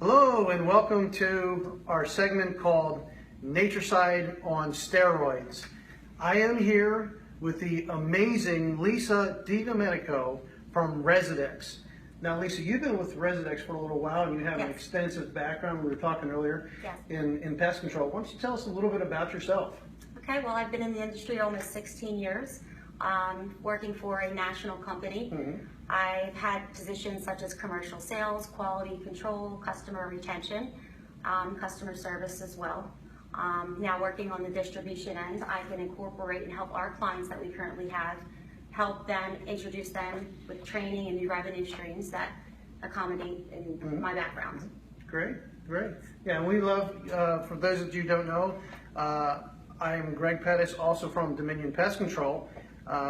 Hello and welcome to our segment called Nature-Cide on Steroids. I am here with the amazing Lisa DiDomenico from Residex. Now Lisa, you've been with Residex for a little while and you have an extensive background, we were talking earlier, in pest control. Why don't you tell us a little bit about yourself? Okay, well, I've been in the industry almost 16 years, working for a national company. I've had positions such as commercial sales, quality control, customer retention, customer service as well. Now working on the distribution end, I can incorporate and help our clients that we currently have, help them, introduce them with training and new revenue streams that accommodate in my background. Great, great. Yeah, and we love, for those of you who don't know, I am Greg Pettis, also from Dominion Pest Control,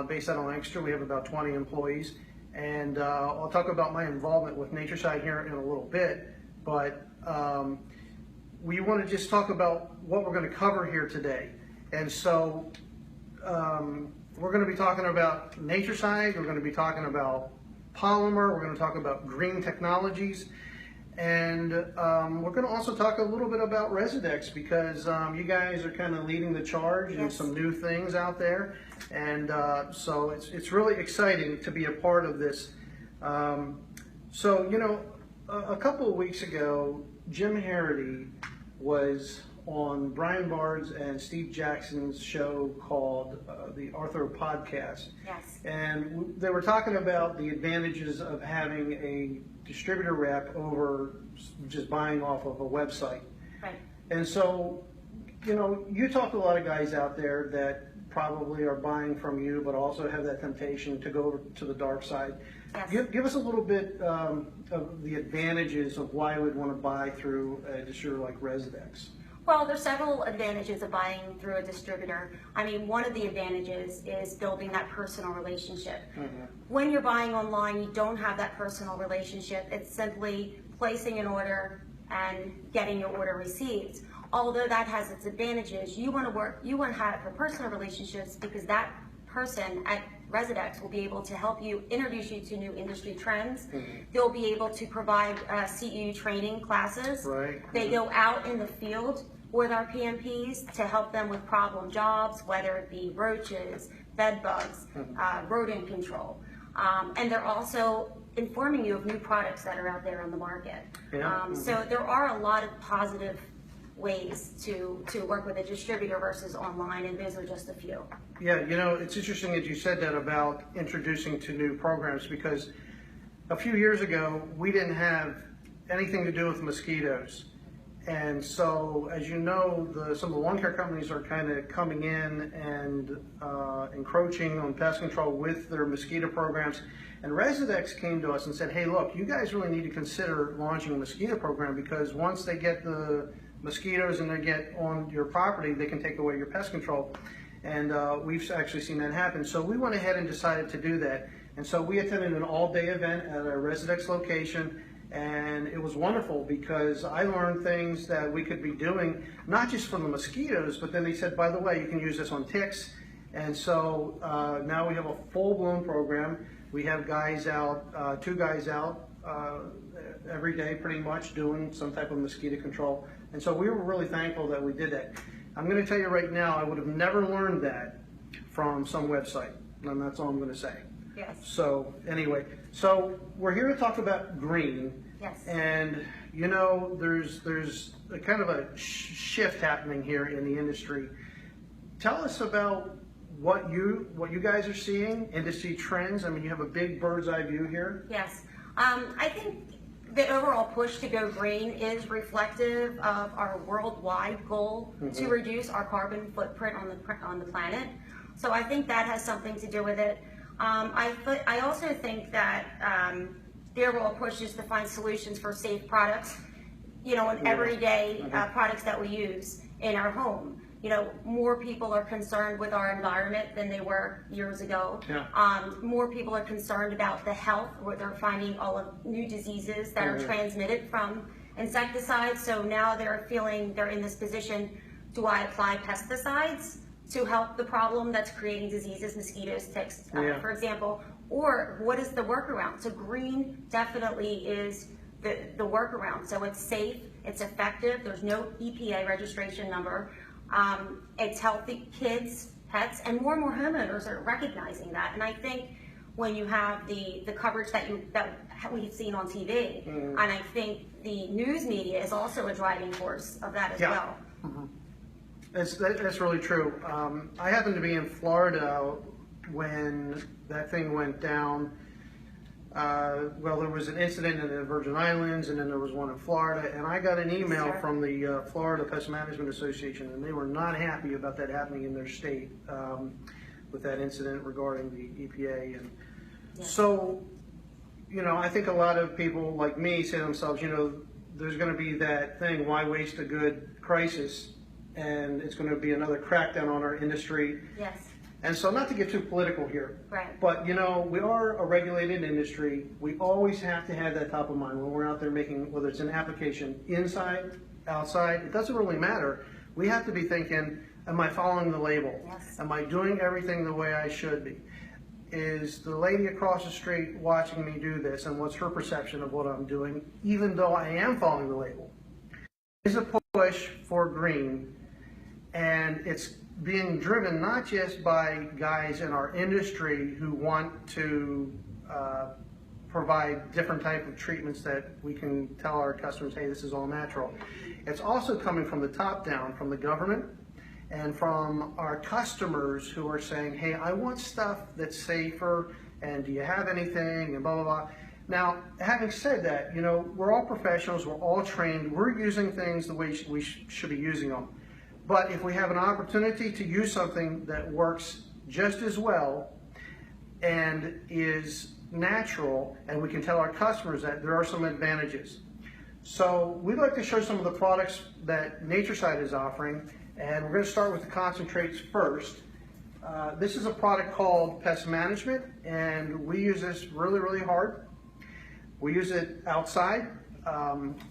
based out of Lancaster. We have about 20 employees. And I'll talk about my involvement with Nature-Cide here in a little bit, but we want to just talk about what we're going to cover here today. And so we're going to be talking about Nature-Cide, we're going to be talking about Polymer, we're going to talk about green technologies, and we're going to also talk a little bit about Residex because you guys are kind of leading the charge in some new things out there. And so it's really exciting to be a part of this. So, you know, a couple of weeks ago, Jim Harity was on Brian Bard's and Steve Jackson's show called the Arthur Podcast. Yes. And they were talking about the advantages of having a distributor rep over just buying off of a website. Right. And so, you know, you talk to a lot of guys out there that probably are buying from you, but also have that temptation to go over to the dark side. Yes. Give us a little bit of the advantages of why we'd want to buy through a distributor like Residex. Well, there's several advantages of buying through a distributor. I mean, one of the advantages is building that personal relationship. When you're buying online, you don't have that personal relationship. It's simply placing an order and getting your order received. Although that has its advantages, you want to have the personal relationships because that person at Residex will be able to help you, introduce you to new industry trends. They'll be able to provide CEU training classes. They go out in the field with our PMPs to help them with problem jobs, whether it be roaches, bed bugs, rodent control. And they're also informing you of new products that are out there on the market. So there are a lot of positive ways to work with a distributor versus online, and those are just a few. Yeah, you know, it's interesting that you said that about introducing to new programs because a few years ago we didn't have anything to do with mosquitoes. And so, as you know, some of the lawn care companies are kind of coming in and encroaching on pest control with their mosquito programs. And Residex came to us and said, hey, look, you guys really need to consider launching a mosquito program because once they get the mosquitoes and they get on your property, they can take away your pest control. And we've actually seen that happen. So we went ahead and decided to do that. And so we attended an all-day event at our Residex location. And it was wonderful because I learned things that we could be doing, not just for the mosquitoes, but then they said, by the way, you can use this on ticks. And so now we have a full-blown program. We have guys out, 2 guys out every day pretty much doing some type of mosquito control. And so we were really thankful that we did that. I'm going to tell you right now, I would have never learned that from some website. And that's all I'm going to say. Yes. So anyway, so we're here to talk about green. Yes. And you know, there's a kind of a shift happening here in the industry. Tell us about what you guys are seeing, industry trends. I mean, you have a big bird's eye view here. Yes. I think the overall push to go green is reflective of our worldwide goal to reduce our carbon footprint on the planet. So I think that has something to do with it. I also think that the overall push is to find solutions for safe products, you know, and everyday products that we use in our home. You know, more people are concerned with our environment than they were years ago. More people are concerned about the health, where they're finding all of new diseases that are transmitted from insecticides. So now they're feeling they're in this position, do I apply pesticides to help the problem that's creating diseases, mosquitoes, ticks, for example, or what is the workaround? So green definitely is the workaround. So it's safe, it's effective, there's no EPA registration number, it's healthy kids, pets, and more homeowners are recognizing that. And I think when you have the coverage that we've seen on TV, and I think the news media is also a driving force of that as well. That's really true. I happened to be in Florida when that thing went down. Well, there was an incident in the Virgin Islands, and then there was one in Florida, and I got an email from the Florida Pest Management Association, and they were not happy about that happening in their state with that incident regarding the EPA. And so, you know, I think a lot of people like me say to themselves, you know, there's going to be that thing, why waste a good crisis? And it's going to be another crackdown on our industry. Yes. And so, not to get too political here, right, but you know, we are a regulated industry. We always have to have that top of mind when we're out there making, whether it's an application inside, outside, it doesn't really matter. We have to be thinking, am I following the label? Yes. Am I doing everything the way I should be? Is the lady across the street watching me do this, and what's her perception of what I'm doing, even though I am following the label? There's a push for green, and it's being driven not just by guys in our industry who want to provide different type of treatments that we can tell our customers, hey, this is all natural. It's also coming from the top down, from the government and from our customers who are saying, hey, I want stuff that's safer, and do you have anything, and blah, blah, blah. Now, having said that, you know, we're all professionals, we're all trained, we're using things the way we should be using them. But if we have an opportunity to use something that works just as well and is natural, and we can tell our customers that, there are some advantages. So we'd like to show some of the products that Nature-Cide is offering, and we're going to start with the concentrates first. This is a product called Pest Management, and we use this really hard. We use it outside.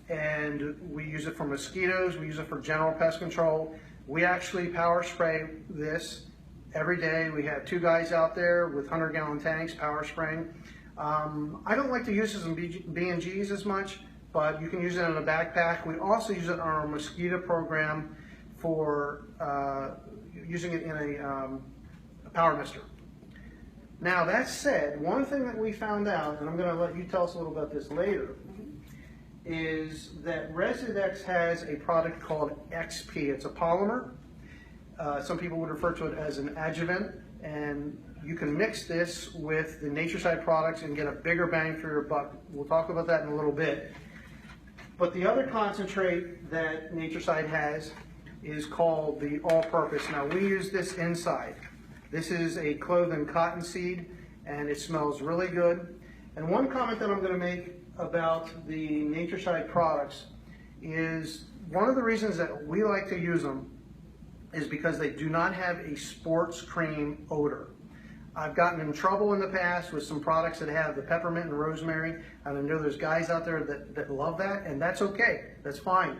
And we use it for mosquitoes, we use it for general pest control. We actually power spray this every day. We have 2 guys out there with 100-gallon tanks power spraying. I don't like to use this in B&Gs as much, but you can use it in a backpack. We also use it on our mosquito program for using it in a power mister. Now that said, one thing that we found out, and I'm going to let you tell us a little about this later, is that Residex has a product called XP. It's a polymer. Some people would refer to it as an adjuvant, and you can mix this with the Nature-Cide products and get a bigger bang for your buck. We'll talk about that in a little bit. But the other concentrate that Nature-Cide has is called the all-purpose. Now we use this inside. This is a cloven cottonseed, and it smells really good. And one comment that I'm going to make about the Nature-Cide products is one of the reasons that we like to use them is because they do not have a sports cream odor. I've gotten in trouble in the past with some products that have the peppermint and rosemary, and I know there's guys out there that love that, and that's okay, that's fine.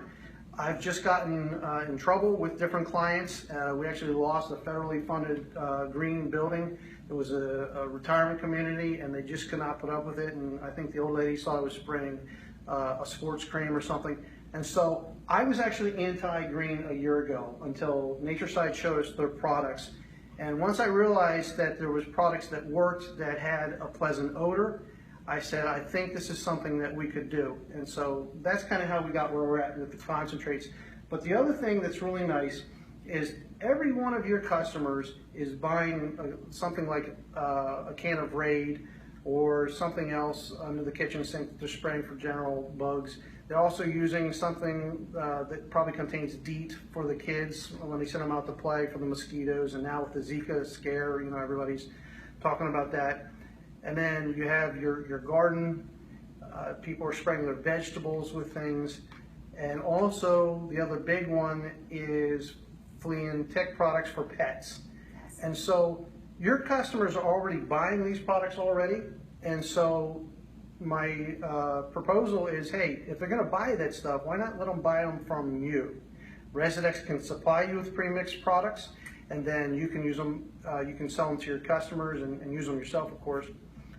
I've just gotten in trouble with different clients. We actually lost a federally funded green building. It was a retirement community, and they just could not put up with it. And I think the old lady saw I was spraying a sports cream or something. And so I was actually anti-green a year ago until Nature-Cide showed us their products. And once I realized that there was products that worked that had a pleasant odor, I said, I think this is something that we could do. And so that's kind of how we got where we're at with the concentrates. But the other thing that's really nice is every one of your customers is buying something like a can of Raid or something else under the kitchen sink that they're spraying for general bugs. They're also using something that probably contains DEET for the kids when they send them out to play for the mosquitoes. And now with the Zika scare, you know, everybody's talking about that. And then you have your garden, people are spraying their vegetables with things. And also the other big one is flea and tick products for pets. Yes. And so your customers are already buying these products already. And so my proposal is, hey, if they're gonna buy that stuff, why not let them buy them from you? Residex can supply you with pre-mixed products, and then you can use them, you can sell them to your customers and use them yourself, of course.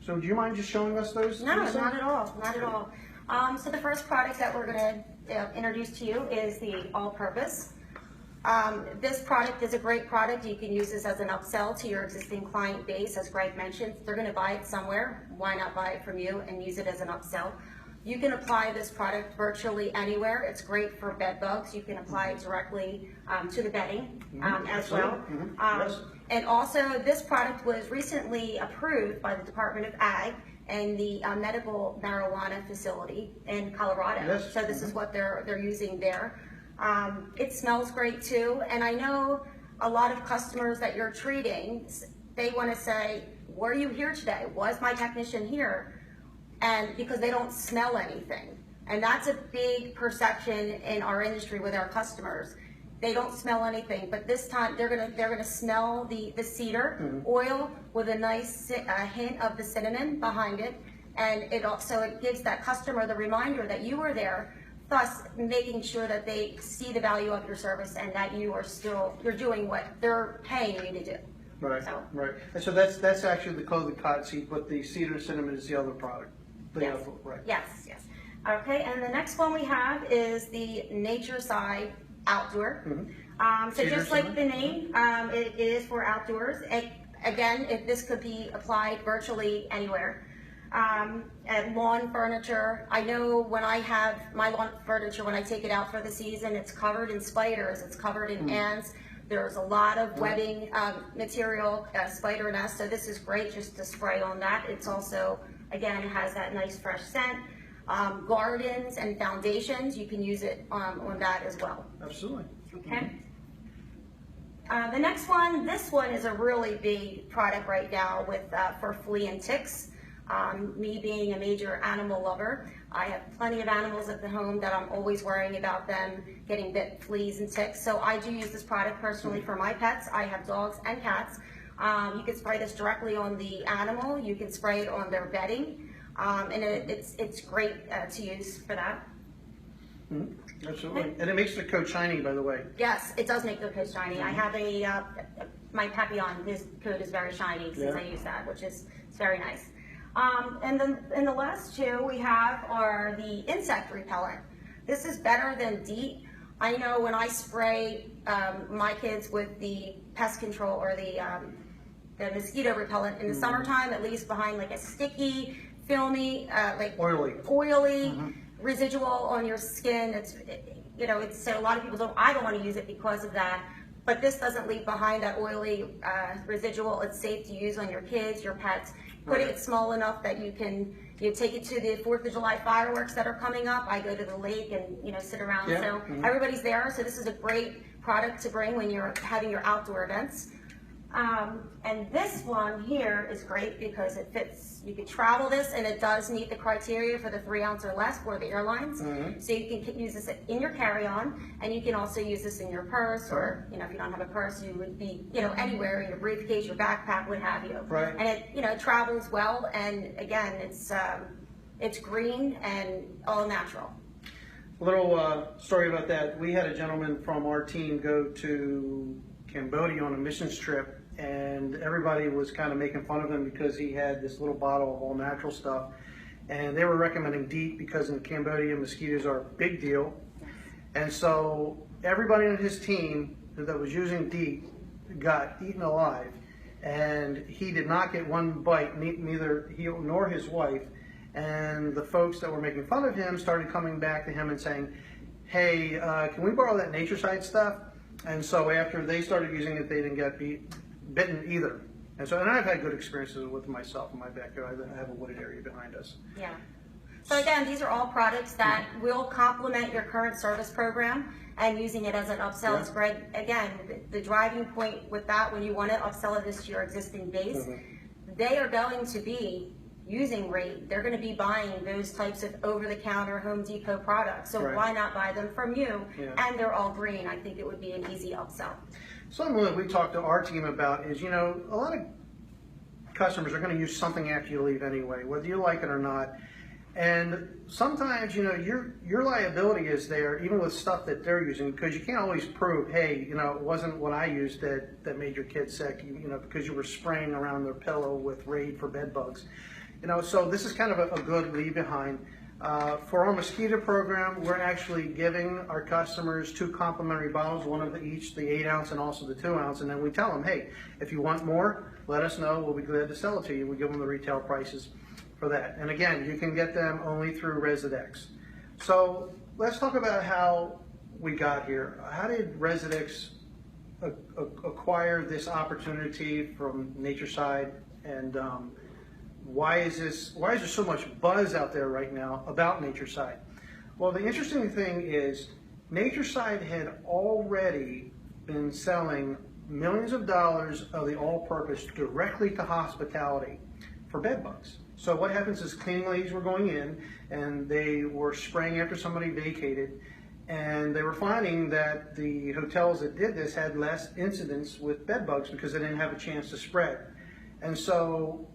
So do you mind just showing us those? No, not at all, not at all. So the first product that we're going to introduce to you is the all-purpose. This product is a great product. You can use this as an upsell to your existing client base. As Greg mentioned, they're going to buy it somewhere. Why not buy it from you and use it as an upsell? You can apply this product virtually anywhere. It's great for bed bugs. You can apply it directly to the bedding as well. Yes. And also, this product was recently approved by the Department of Ag and the medical marijuana facility in Colorado. Yes. So this is what they're using there. It smells great too, and I know a lot of customers that you're treating, they want to say, were you here today? Was my technician here? And because they don't smell anything. And that's a big perception in our industry with our customers. They don't smell anything, but this time they're gonna smell the cedar oil with a nice hint of the cinnamon behind it, and it gives that customer the reminder that you were there, thus making sure that they see the value of your service and that you're doing what they're paying you to do. Right, So. right. And so that's actually the clothing cottonseed, but the cedar cinnamon is the other product. Yes. Right. Yes, yes. Okay, and the next one we have is the Nature-Cide outdoor. So Cedar just like cinnamon? the name, it is for outdoors. Again, this could be applied virtually anywhere. And lawn furniture, I know when I have my lawn furniture, when I take it out for the season, it's covered in spiders, it's covered in ants. There's a lot of webbing material, spider nests, so this is great just to spray on that. It's also, again, it has that nice fresh scent. Gardens and foundations, you can use it on that as well. Absolutely. Okay. The next one, this one is a really big product right now with for flea and ticks. Me being a major animal lover, I have plenty of animals at the home that I'm always worrying about them getting bit, fleas and ticks. So I do use this product personally for my pets. I have dogs and cats. You can spray this directly on the animal. You can spray it on their bedding, and it's great to use for that. Absolutely. And it makes the coat shiny, by the way. Yes, it does make the coat shiny. I have my Papillon, his coat is very shiny since I use that, which is very nice. And then the last two we have are the insect repellent. This is better than DEET. I know when I spray my kids with the pest control or the mosquito repellent in the summertime, it leaves behind like a sticky, filmy, like oily residual on your skin. It's so a lot of people I don't want to use it because of that. But this doesn't leave behind that oily residual. It's safe to use on your kids, your pets. Put it small enough that you can take it to the 4th of July fireworks that are coming up. I go to the lake and sit around. Yeah. So everybody's there. So this is a great product to bring when you're having your outdoor events. And this one here is great because it fits. You can travel this, and it does meet the criteria for the 3 ounce or less for the airlines. So you can use this in your carry-on, and you can also use this in your purse, or if you don't have a purse, you would be anywhere in your briefcase, your backpack, what have you. Right. And it travels well, and again, it's green and all natural. A little story about that. We had a gentleman from our team go to Cambodia on a missions trip, and everybody was kind of making fun of him because he had this little bottle of all natural stuff, and they were recommending DEET because in Cambodia mosquitoes are a big deal. And so everybody on his team that was using DEET got eaten alive, and he did not get one bite, neither he nor his wife. And the folks that were making fun of him started coming back to him and saying, hey, can we borrow that Nature-Cide stuff? And so after they started using it, they didn't get bitten either. And I've had good experiences with myself in my backyard. I have a wooded area behind us. Yeah. So again, these are all products that will complement your current service program, and using it as an upsell is great. Again, the driving point with that, when you want to upsell this to your existing base, they are going to be using rate. They're going to be buying those types of over-the-counter Home Depot products. So why not buy them from you? And they're all green. I think it would be an easy upsell. Something that we talked to our team about is, a lot of customers are going to use something after you leave anyway, whether you like it or not. And sometimes, your liability is there, even with stuff that they're using, because you can't always prove, hey, it wasn't what I used that made your kid sick, because you were spraying around their pillow with Raid for bed bugs. So this is kind of a good leave behind. For our mosquito program, we're actually giving our customers 2 complimentary bottles, one of each, the 8 ounce and also the 2 ounce, and then we tell them, hey, if you want more, let us know, we'll be glad to sell it to you. We give them the retail prices for that. And again, you can get them only through Residex. So let's talk about how we got here. How did Residex acquire this opportunity from Nature-Cide, and why is there so much buzz out there right now about Nature-Cide? Well, the interesting thing is Nature-Cide had already been selling millions of dollars of the all-purpose directly to hospitality for bed bugs. So what happens is cleaning ladies were going in and they were spraying after somebody vacated, and they were finding that the hotels that did this had less incidents with bed bugs because they didn't have a chance to spread. And so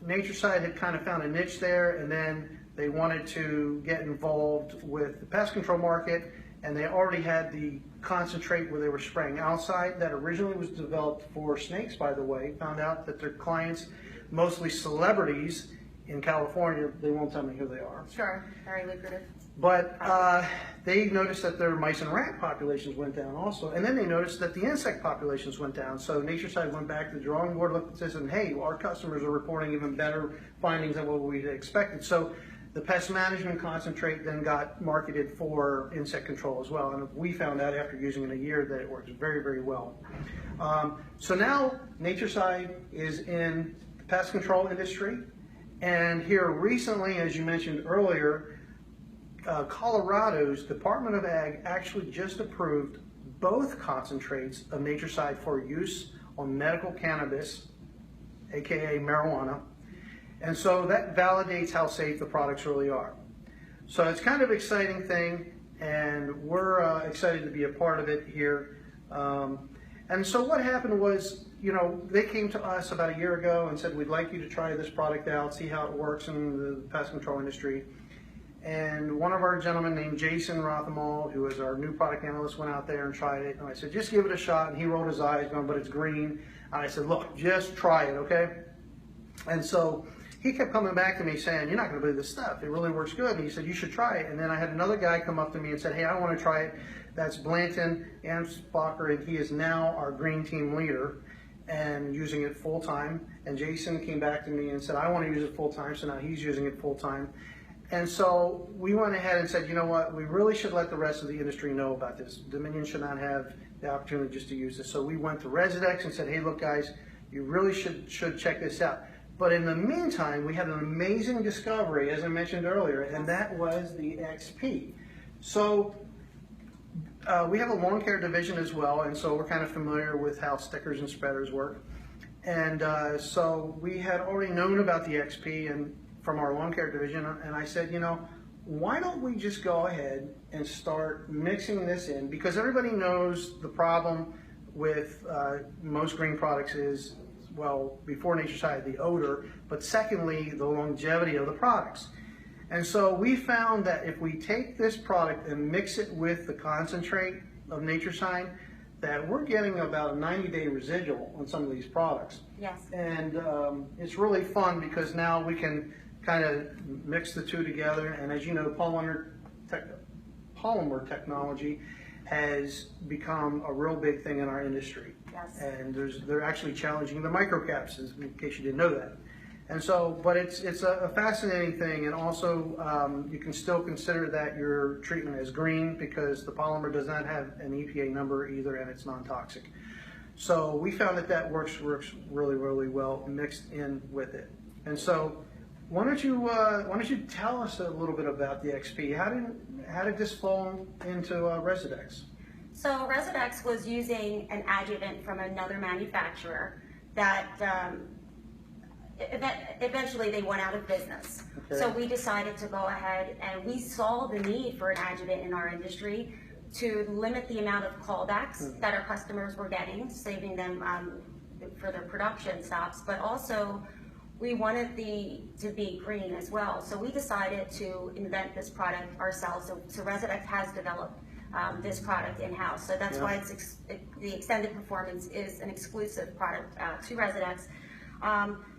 Nature-Cide had kind of found a niche there, and then they wanted to get involved with the pest control market, and they already had the concentrate where they were spraying outside that originally was developed for snakes, by the way. Found out that their clients, mostly celebrities in California, they won't tell me who they are. Sure, very lucrative. But they noticed that their mice and rat populations went down also, and then they noticed that the insect populations went down. So Nature-Cide went back to the drawing board, looked at this, and hey, our customers are reporting even better findings than what we expected. So the pest management concentrate then got marketed for insect control as well, and we found out after using it a year that it works very, very well. So now Nature-Cide is in the pest control industry, and here recently, as you mentioned earlier, Colorado's Department of Ag actually just approved both concentrates of Nature-Cide for use on medical cannabis, aka marijuana, and so that validates how safe the products really are. So it's kind of an exciting thing, and we're excited to be a part of it here. And so what happened was, you know, they came to us about a year ago and said, we'd like you to try this product out, see how it works in the pest control industry. And one of our gentlemen named Jason Rothamal, who is our new product analyst, went out there and tried it. And I said, just give it a shot. And he rolled his eyes, going, but it's green. And I said, look, just try it, okay? And so he kept coming back to me saying, you're not going to believe this stuff. It really works good. And he said, you should try it. And then I had another guy come up to me and said, hey, I want to try it. That's Blanton Ansbacher, and he is now our green team leader and using it full time. And Jason came back to me and said, I want to use it full time. So now he's using it full time. And so we went ahead and said, you know what, we really should let the rest of the industry know about this. Dominion should not have the opportunity just to use this. So we went to Residex and said, hey, look, guys, you really should check this out. But in the meantime, we had an amazing discovery, as I mentioned earlier, and that was the XP. So we have a lawn care division as well, and so we're kind of familiar with how stickers and spreaders work. And so we had already known about the XP and from our lawn care division, and I said, you know, why don't we just go ahead and start mixing this in, because everybody knows the problem with most green products is, well, before Nature-Cide, the odor, but secondly, the longevity of the products. And so we found that if we take this product and mix it with the concentrate of Nature-Cide, that we're getting about a 90-day residual on some of these products. Yes. And it's really fun because now we can kind of mix the two together. And as you know, polymer technology has become a real big thing in our industry. Yes. And they're actually challenging the microcaps, in case you didn't know that. And so, but it's a fascinating thing, and also you can still consider that your treatment as green because the polymer does not have an EPA number either, and it's non-toxic. So we found that works really, really well mixed in with it. And so, why don't you tell us a little bit about the XP? How did this fall into Residex? So Residex was using an adjuvant from another manufacturer that eventually they went out of business. Okay. So we decided to go ahead, and we saw the need for an adjuvant in our industry to limit the amount of callbacks that our customers were getting, saving them for their production stops, but also we wanted to be green as well. So we decided to invent this product ourselves. So Residex has developed this product in-house. So that's why the extended performance is an exclusive product to Residex.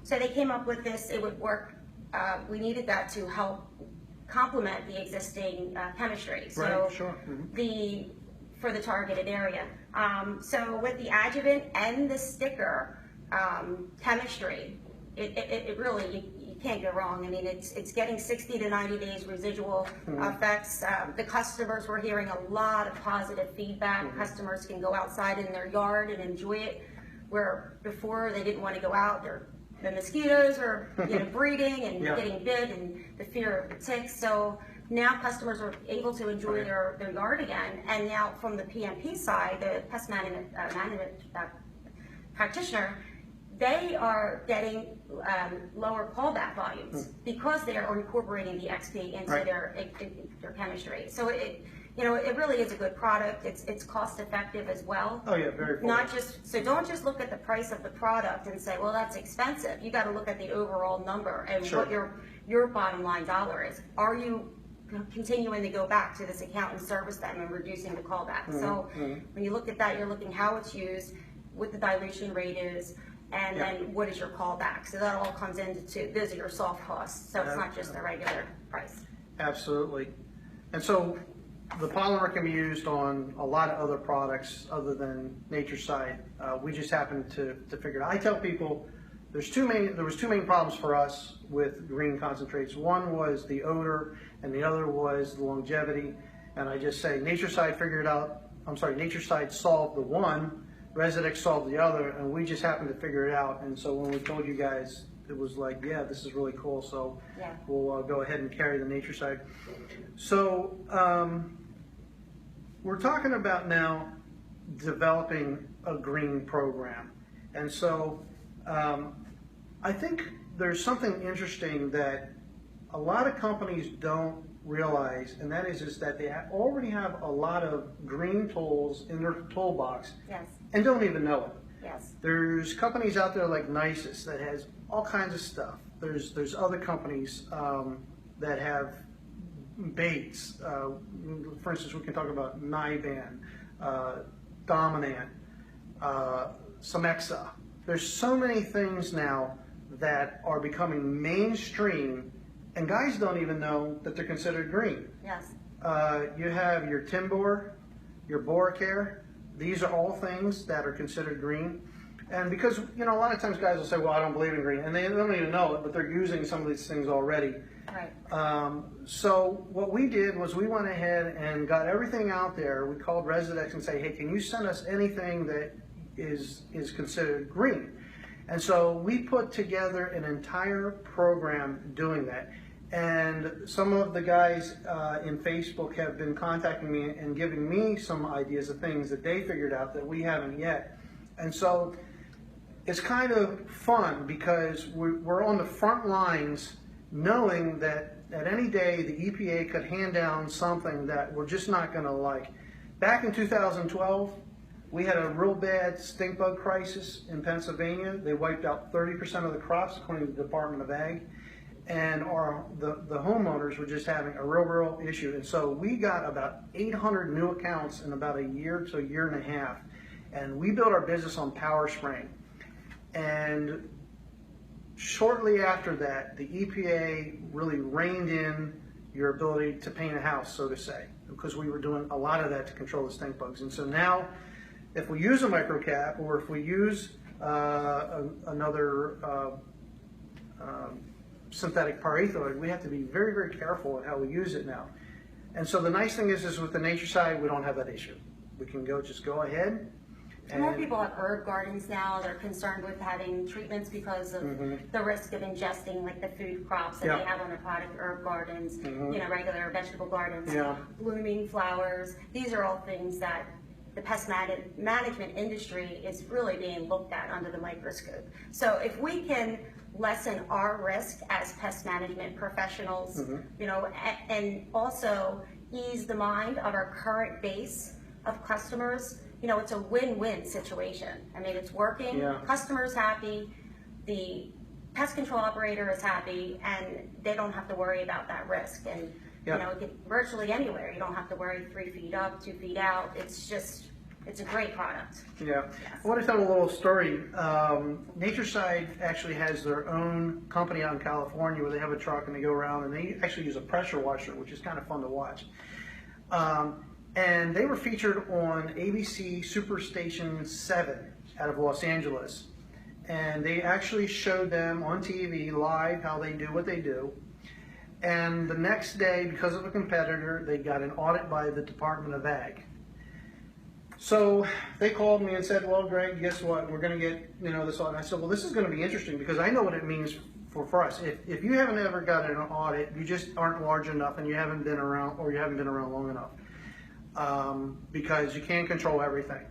So they came up with this. It would work. We needed that to help complement the existing chemistry. So Right, sure. for the targeted area. So with the adjuvant and the sticker chemistry, it really, you can't go wrong. I mean, it's getting 60 to 90 days residual effects. The customers, we're hearing a lot of positive feedback. Customers can go outside in their yard and enjoy it, where before they didn't want to go out. The mosquitoes are breeding and getting bit, and the fear of the ticks. So now customers are able to enjoy their yard again. And now from the PMP side, the pest management practitioner, they are getting lower callback volumes because they are incorporating the XP into their chemistry. So it really is a good product. It's cost effective as well. Oh yeah, very cool. Not just, so don't just look at the price of the product and say, well, that's expensive. You got to look at the overall number and what your bottom line dollar is. Are you continuing to go back to this account and service them and reducing the callback? So when you look at that, you're looking how it's used, what the dilution rate is, and then what is your callback. So that all comes into, those are your soft costs. So it's not just a regular price. Absolutely. And so the polymer can be used on a lot of other products other than Nature-Cide. We just happened to figure it out. I tell people there was two main problems for us with green concentrates. One was the odor and the other was the longevity. And I just say Nature-Cide figured out, Nature-Cide solved the one, Residex solved the other, and we just happened to figure it out. And so when we told you guys, it was like, yeah, this is really cool. So we'll go ahead and carry the Nature-Cide. So we're talking about now developing a green program. And so I think there's something interesting that a lot of companies don't realize, and that is that they already have a lot of green tools in their toolbox and don't even know it. There's companies out there like Nisus that has all kinds of stuff. There's other companies that have baits. For instance, we can talk about Niban, Dominant, Samexa. There's so many things now that are becoming mainstream, and guys don't even know that they're considered green. You have your Timbor, your Boracare. These are all things that are considered green. And because, a lot of times guys will say, well, I don't believe in green, and they don't even know it, but they're using some of these things already. So what we did was we went ahead and got everything out there. We called Residex and say, hey, can you send us anything that is considered green? And so we put together an entire program doing that. And some of the guys in Facebook have been contacting me and giving me some ideas of things that they figured out that we haven't yet. And so it's kind of fun because we're on the front lines knowing that at any day the EPA could hand down something that we're just not going to like. Back in 2012, we had a real bad stink bug crisis in Pennsylvania. They wiped out 30% of the crops, according to the Department of Ag. And the homeowners were just having a real issue. And so we got about 800 new accounts in about a year to a year and a half. And we built our business on power spraying. And shortly after that, the EPA really reined in your ability to paint a house, so to say, because we were doing a lot of that to control the stink bugs. And so now, if we use a microcap or if we use another synthetic pyrethroid, we have to be very careful at how we use it now. And so the nice thing is with the Nature-Cide, we don't have that issue. We can just go ahead. And more people have herb gardens now. They're concerned with having treatments because of the risk of ingesting like the food crops that they have on their product, herb gardens, regular vegetable gardens, blooming flowers. These are all things that the pest management industry is really being looked at under the microscope. So if we can lessen our risk as pest management professionals, and also ease the mind of our current base of customers, it's a win-win situation. I mean, it's working, customers happy, the pest control operator is happy, and they don't have to worry about that risk. And virtually anywhere, you don't have to worry 3 feet up, 2 feet out. It's just it's a great product. Yeah. Yes. I want to tell a little story. Nature-Cide actually has their own company out in California where they have a truck and they go around and they actually use a pressure washer, which is kind of fun to watch. And they were featured on ABC Superstation 7 out of Los Angeles. And they actually showed them on TV live how they do what they do. And the next day, because of a competitor, they got an audit by the Department of Ag. So they called me and said, well, Greg, guess what? We're going to get, this audit. I said, well, this is going to be interesting because I know what it means for us. If you haven't ever gotten an audit, you just aren't large enough and you haven't been around, or you haven't been around long enough, because you can't control everything.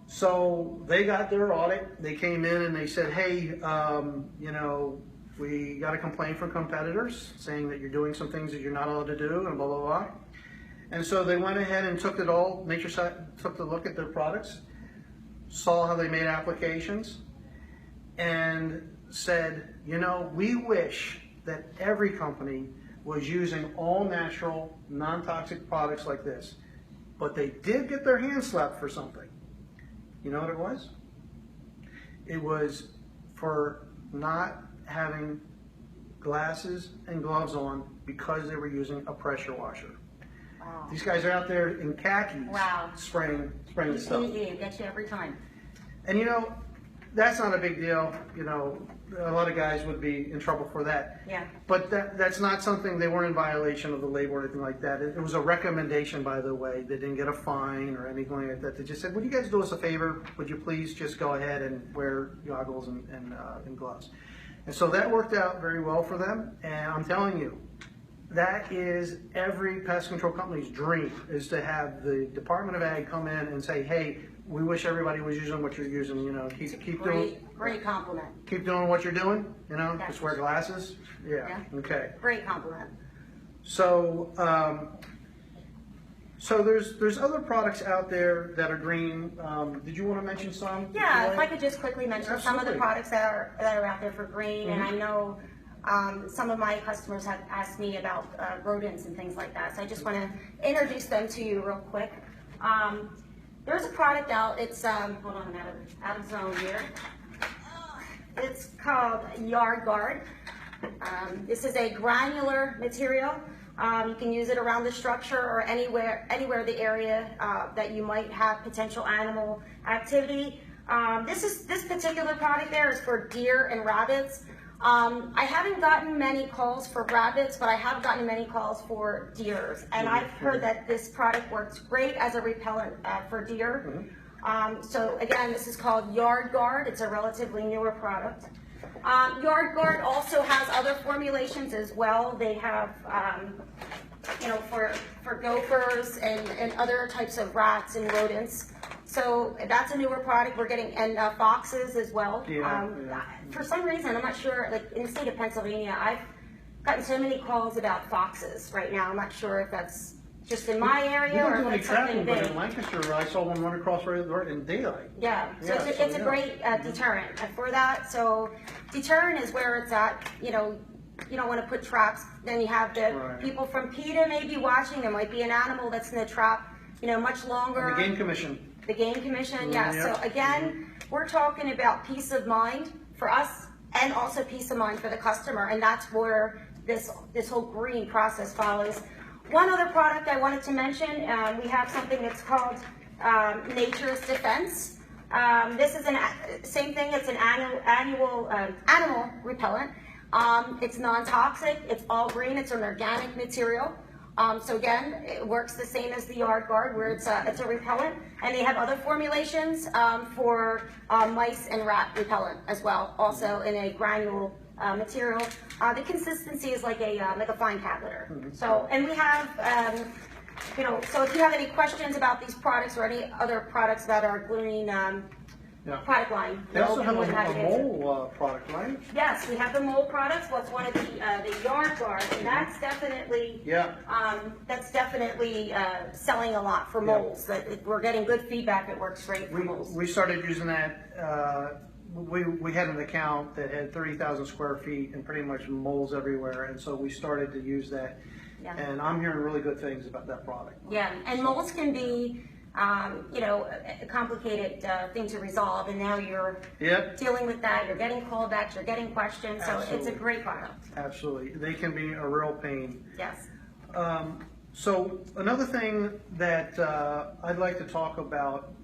So they got their audit. They came in and they said, hey, we got a complaint from competitors saying that you're doing some things that you're not allowed to do and blah, blah, blah. And so they went ahead and took it all, Nature-Cide took a look at their products, saw how they made applications, and said, we wish that every company was using all natural, non-toxic products like this. But they did get their hands slapped for something. You know what it was? It was for not having glasses and gloves on because they were using a pressure washer. Wow. These guys are out there in khakis, Wow. spraying the stuff. It gets you every time. And that's not a big deal. A lot of guys would be in trouble for that. Yeah. But that's not something, they weren't in violation of the label or anything like that. It was a recommendation, by the way. They didn't get a fine or anything like that. They just said, would you guys do us a favor? Would you please just go ahead and wear goggles and gloves? And so that worked out very well for them. And I'm telling you, that is every pest control company's dream, is to have the Department of Ag come in and say, hey, we wish everybody was using what you're using, keep doing. Great compliment. Keep doing what you're doing, just wear glasses. Yeah. Okay. Great compliment. So, so there's other products out there that are green. Did you want to mention some? Yeah, if I could just quickly mention some of the Absolutely. products that are out there for green, and I know some of my customers have asked me about rodents and things like that, so I just want to introduce them to you real quick. There's a product out, it's, hold on, I'm out of zone here. It's called Yard Guard. This is a granular material. You can use it around the structure or anywhere the area that you might have potential animal activity. This particular product there is for deer and rabbits. I haven't gotten many calls for rabbits, but I have gotten many calls for deers. And I've heard that this product works great as a repellent for deer. So again, this is called Yard Guard. It's a relatively newer product. Yard Guard also has other formulations as well. They have, for gophers and other types of rats and rodents. So that's a newer product. We're getting, and foxes as well. For some reason, I'm not sure, like in the state of Pennsylvania, I've gotten so many calls about foxes right now. I'm not sure if that's just in my area or if it's something big. But in Lancaster, I saw one run across right in daylight. Yeah, so it's a great deterrent for that. So deterrent is where it's at. You don't want to put traps. Then you have the people from PETA maybe watching. There might be an animal that's in the trap, much longer. And the Game Commission. The Game Commission, yes. So again, we're talking about peace of mind for us and also peace of mind for the customer, and that's where this whole green process follows. One other product I wanted to mention, we have something that's called Nature's Defense. This is same thing. It's an animal repellent. It's non-toxic. It's all green. It's an organic material. So again, it works the same as the Yard Guard, where it's a repellent, and they have other formulations for mice and rat repellent as well, also in a granule material. The consistency is like a fine cat litter. So, and we have, so if you have any questions about these products or any other products that are green product line, They also have we'll a mole product, right? Yes, we have the mole products. What's one of the Yard Guard, and that's definitely selling a lot for moles. That we're getting good feedback. It works great for moles. We started using that. We had an account that had 30,000 square feet and pretty much moles everywhere, and so we started to use that. And I'm hearing really good things about that product. Yeah, and moles can be you know, a complicated thing to resolve, and now you're Yep. dealing with that, you're getting callbacks, you're getting questions, so it's a Absolutely. great product. Absolutely. They can be a real pain. Yes. So another thing that I'd like to talk about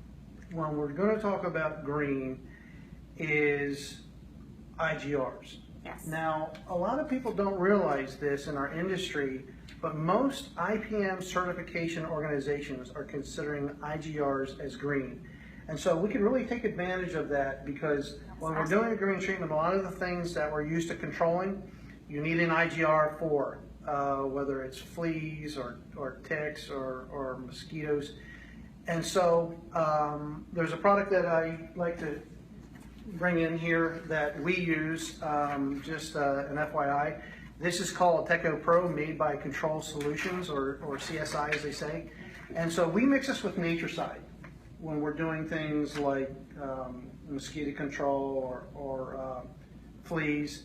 when we're going to talk about green is IGRs. Yes. Now, a lot of people don't realize this in our industry, but most IPM certification organizations are considering IGRs as green. And so we can really take advantage of that, because when we're doing a green treatment, a lot of the things that we're used to controlling, you need an IGR for, whether it's fleas or ticks or mosquitoes. And so there's a product that I like to bring in here that we use, just an FYI. This is called Teco Pro, made by Control Solutions, or CSI as they say. And so we mix this with Nature-Cide when we're doing things like mosquito control or fleas.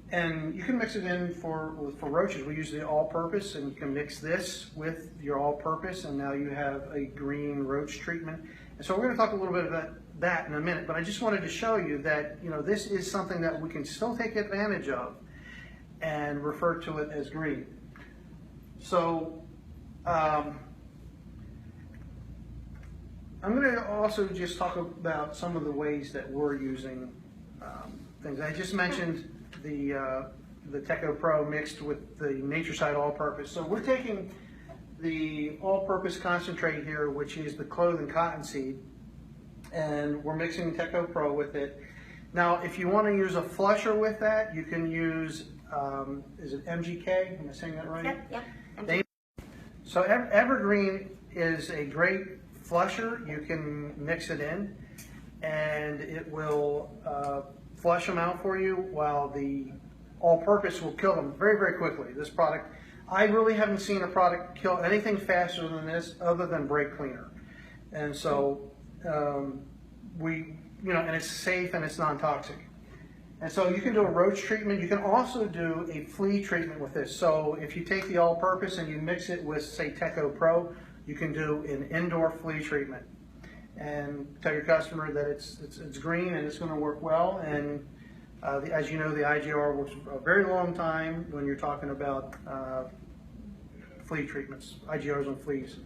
And you can mix it in for roaches. We use the all-purpose, and you can mix this with your all-purpose, and now you have a green roach treatment. And so we're going to talk a little bit about that in a minute, but I just wanted to show you that, you know, this is something that we can still take advantage of and refer to it as green. So I'm going to also just talk about some of the ways that we're using things. I just mentioned the Teco Pro mixed with the Nature-Cide all-purpose. So we're taking the all-purpose concentrate here, which is the cloth and cottonseed, and we're mixing Teco Pro with it. Now, if you want to use a flusher with that, you can use, is it MGK? Am I saying that right? Yep, They, so Evergreen is a great flusher. You can mix it in, and it will flush them out for you, while the all-purpose will kill them very, very quickly. This product, I really haven't seen a product kill anything faster than this, other than brake cleaner. And so and it's safe and it's non-toxic. And so you can do a roach treatment. You can also do a flea treatment with this. So if you take the all-purpose and you mix it with, say, Teco Pro, you can do an indoor flea treatment and tell your customer that it's green and it's going to work well. And as you know, the IGR works a very long time when you're talking about flea treatments, IGRs on fleas.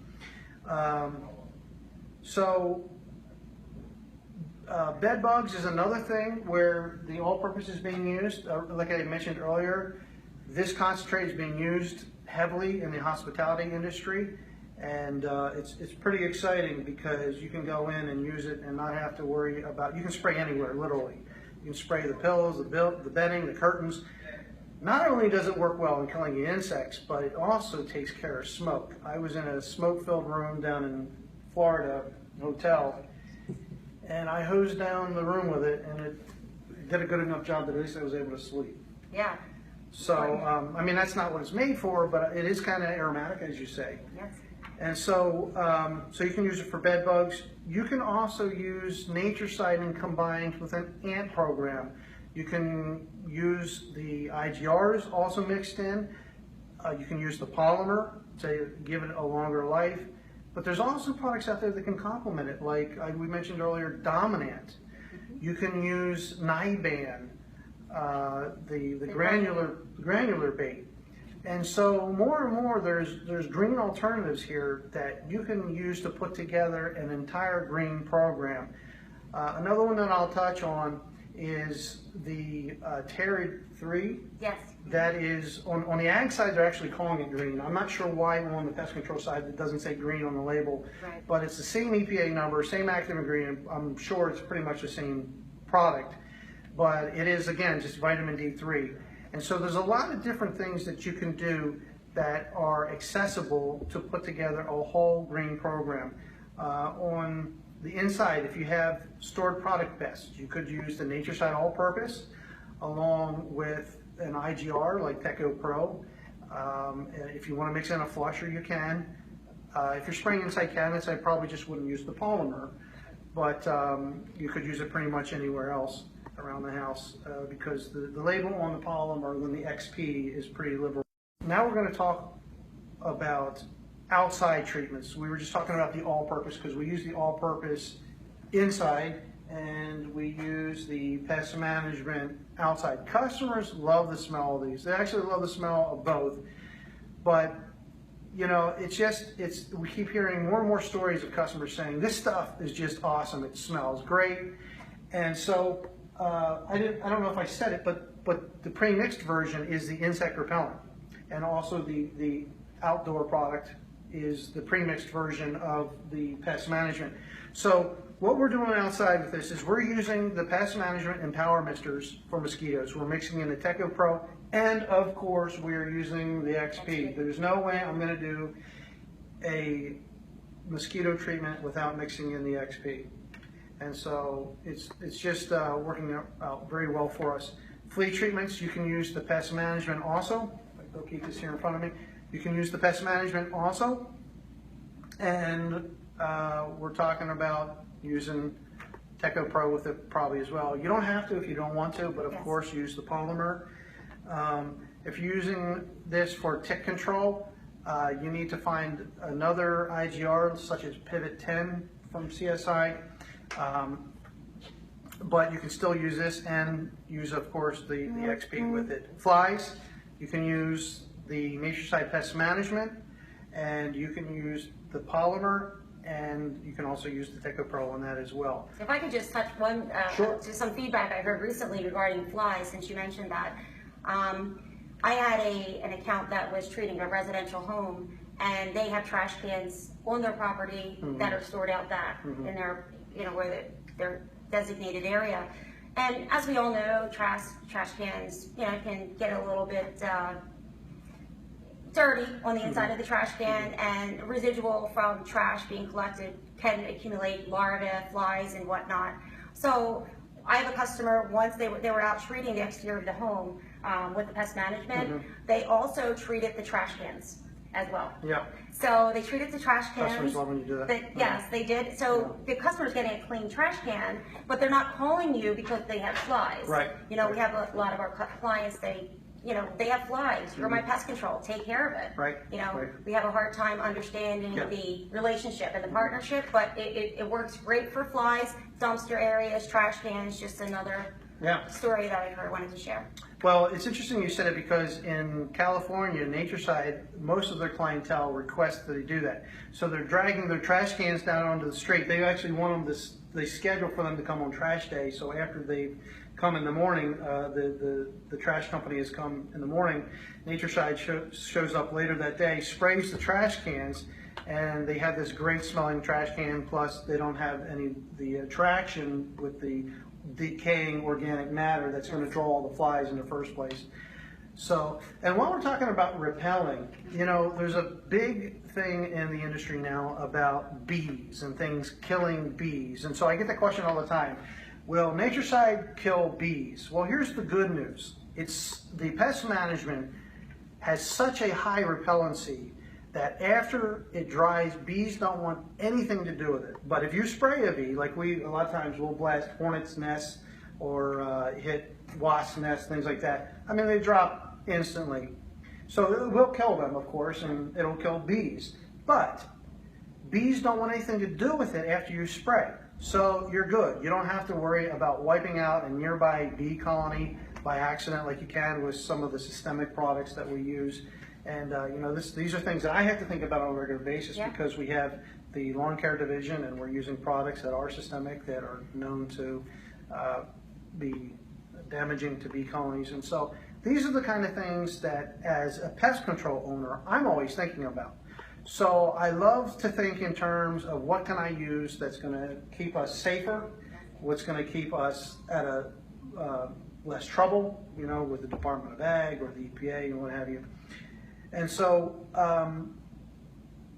Bed bugs is another thing where the all-purpose is being used. Like I mentioned earlier, this concentrate is being used heavily in the hospitality industry, and it's pretty exciting, because you can go in and use it and not have to worry about, you can spray anywhere, literally. You can spray the pillows, the bedding, the curtains. Not only does it work well in killing the insects, but it also takes care of smoke. I was in a smoke-filled room down in Florida, hotel, and I hosed down the room with it, and it did a good enough job that at least I was able to sleep. Yeah. So, I mean, that's not what it's made for, but it is kind of aromatic, as you say. Yes. And so, so you can use it for bed bugs. You can also use Nature-Cide and combined with an ant program. You can use the IGRs also mixed in. You can use the polymer to give it a longer life. But there's also products out there that can complement it, like we mentioned earlier, Dominant. You can use Niban, the granular bait. And so more and more there's green alternatives here that you can use to put together an entire green program. Another one that I'll touch on is the Terry 3. Yes. That is, on the ag side, they're actually calling it green. I'm not sure why on the pest control side it doesn't say green on the label, right, but it's the same EPA number, same active ingredient. I'm sure it's pretty much the same product, but it is, again, just vitamin D3. And so there's a lot of different things that you can do that are accessible to put together a whole green program. On the inside, if you have stored product pests, you could use the Nature-Cide all-purpose along with an IGR like Teco Pro. If you want to mix in a flusher, you can. If you're spraying inside cabinets, I probably just wouldn't use the polymer, but you could use it pretty much anywhere else around the house, because the label on the polymer, when the XP, is pretty liberal. Now we're going to talk about outside treatments. We were just talking about the all-purpose because we use the all-purpose inside and we use the pest management outside. Customers love the smell of these. They actually love the smell of both. But, you know, we keep hearing more and more stories of customers saying, this stuff is just awesome. It smells great. And so, I don't know if I said it, but the pre-mixed version is the insect repellent. And also the outdoor product is the pre-mixed version of the pest management. So what we're doing outside with this is we're using the pest management and power misters for mosquitoes. We're mixing in the Teco Pro, and of course we're using the XP. There's no way I'm going to do a mosquito treatment without mixing in the XP. And so it's just working out very well for us. Flea treatments, you can use the pest management also. I'll keep this here in front of me. You can use the pest management also. And we're talking about using Teco Pro with it probably as well. You don't have to if you don't want to, but of course use the Polymer. If you're using this for tick control, you need to find another IGR such as Pivot 10 from CSI. But you can still use this and use, of course, the XP with it. Flies, you can use the Nature-Cide Pest Management, and you can use the Polymer, and you can also use the Teco Pro on that as well. If I could just touch one, Sure. just some feedback I heard recently regarding flies, since you mentioned that. I had an account that was treating a residential home, and they have trash cans on their property that are stored out back in their, you know, where their designated area. And as we all know, trash cans, you know, can get a little bit dirty on the inside of the trash can, and residual from trash being collected can accumulate larvae, flies, and whatnot. So I have a customer, once they were out treating the exterior of the home with the pest management, they also treated the trash cans as well. Yeah. So they treated the trash cans. Customers love when you do that. Yes, they did. So the customer's getting a clean trash can, but they're not calling you because they have flies. Right. You know, we have a lot of our clients, you know, they have flies. You're my pest control. Take care of it. Right. You know, Right. we have a hard time understanding the relationship and the partnership, but it works great for flies, dumpster areas, trash cans, just another story that I heard, I wanted to share. Well, it's interesting you said it because in California, Nature-Cide, most of their clientele request that they do that. So they're dragging their trash cans down onto the street. They actually want them to, they schedule for them to come on trash day. So after they come in the morning, the trash company has come in the morning. Nature-Cide shows up later that day, sprays the trash cans, and they have this great smelling trash can. Plus, they don't have the attraction with the decaying organic matter that's going to draw all the flies in the first place. So, and while we're talking about repelling, you know, there's a big thing in the industry now about bees and things killing bees. And so I get the question all the time, will Nature-Cide kill bees? Well, here's the good news. It's the pest management has such a high repellency that after it dries, bees don't want anything to do with it. But if you spray a bee, like a lot of times we'll blast hornets' nests or hit wasp nests, things like that. I mean, they drop instantly. So it will kill them, of course, and it'll kill bees. But bees don't want anything to do with it after you spray. So you're good. You don't have to worry about wiping out a nearby bee colony by accident like you can with some of the systemic products that we use. And you know, these are things that I have to think about on a regular basis because we have the lawn care division and we're using products that are systemic that are known to be damaging to bee colonies. And so these are the kind of things that as a pest control owner, I'm always thinking about. So I love to think in terms of what can I use that's going to keep us safer, what's going to keep us at a less trouble, you know, with the Department of Ag or the EPA and what have you. And so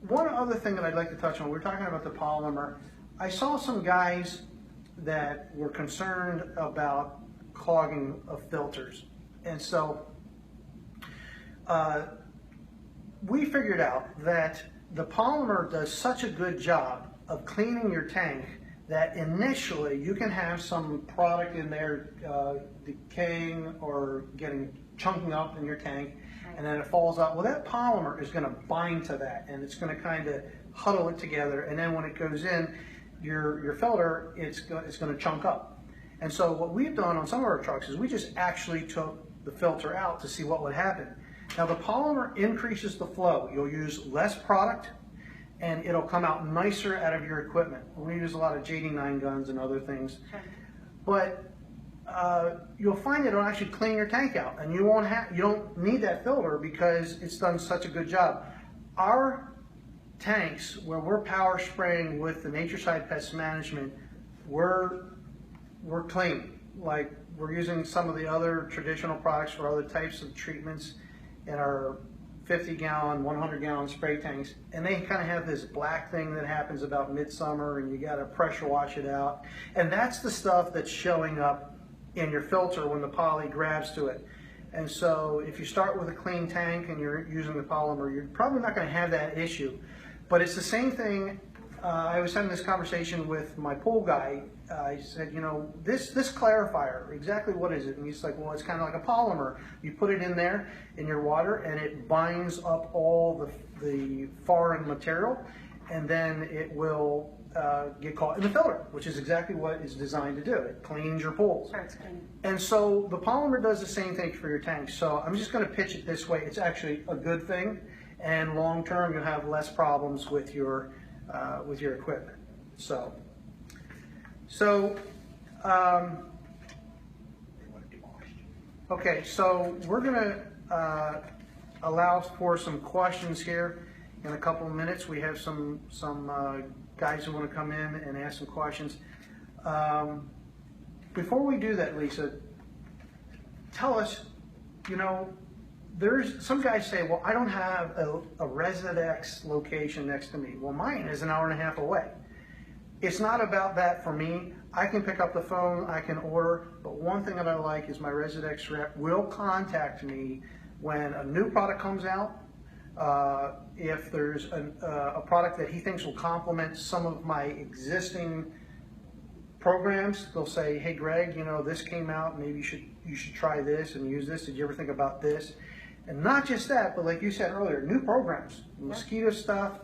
one other thing that I'd like to touch on, we're talking about the polymer. I saw some guys that were concerned about clogging of filters. And so we figured out that the polymer does such a good job of cleaning your tank that initially you can have some product in there decaying or chunking up in your tank. and then it falls out. Well, that polymer is going to bind to that, and it's going to kind of huddle it together, and then when it goes in your filter, it's going to chunk up. And so what we've done on some of our trucks is we just actually took the filter out to see what would happen. Now the polymer increases the flow. You'll use less product, and it'll come out nicer out of your equipment. We use a lot of JD9 guns and other things, but you'll find it'll actually clean your tank out, and you don't need that filter because it's done such a good job. Our tanks, where we're power spraying with the Nature-Cide pest management, we're clean. Like, we're using some of the other traditional products for other types of treatments in our 50-gallon, 100-gallon spray tanks, and they kind of have this black thing that happens about midsummer, and you got to pressure wash it out, and that's the stuff that's showing up in your filter when the poly grabs to it. And so if you start with a clean tank and you're using the polymer, you're probably not going to have that issue. But it's the same thing. I was having this conversation with my pool guy. I said, you know, this clarifier, exactly what is it? And he's like, well, it's kind of like a polymer. You put it in there in your water, and it binds up all the foreign material, and then it will get caught in the filter, which is exactly what it's designed to do. It cleans your pools. Sure, it's clean. And so the polymer does the same thing for your tanks. So I'm just going to pitch it this way. It's actually a good thing, and long term you'll have less problems with your equipment. Okay, so we're going to allow for some questions here in a couple of minutes. We have some guys who want to come in and ask some questions. Before we do that, Lisa, tell us, you know, there's some guys say, well, I don't have a Residex location next to me. Well, mine is an hour and a half away. It's not about that for me. I can pick up the phone, I can order, but one thing that I like is my Residex rep will contact me when a new product comes out. If there's a product that he thinks will complement some of my existing programs, they'll say, hey Greg, you know, this came out, maybe you should try this and use this. Did you ever think about this? And not just that, but like you said earlier, new programs, mosquito stuff.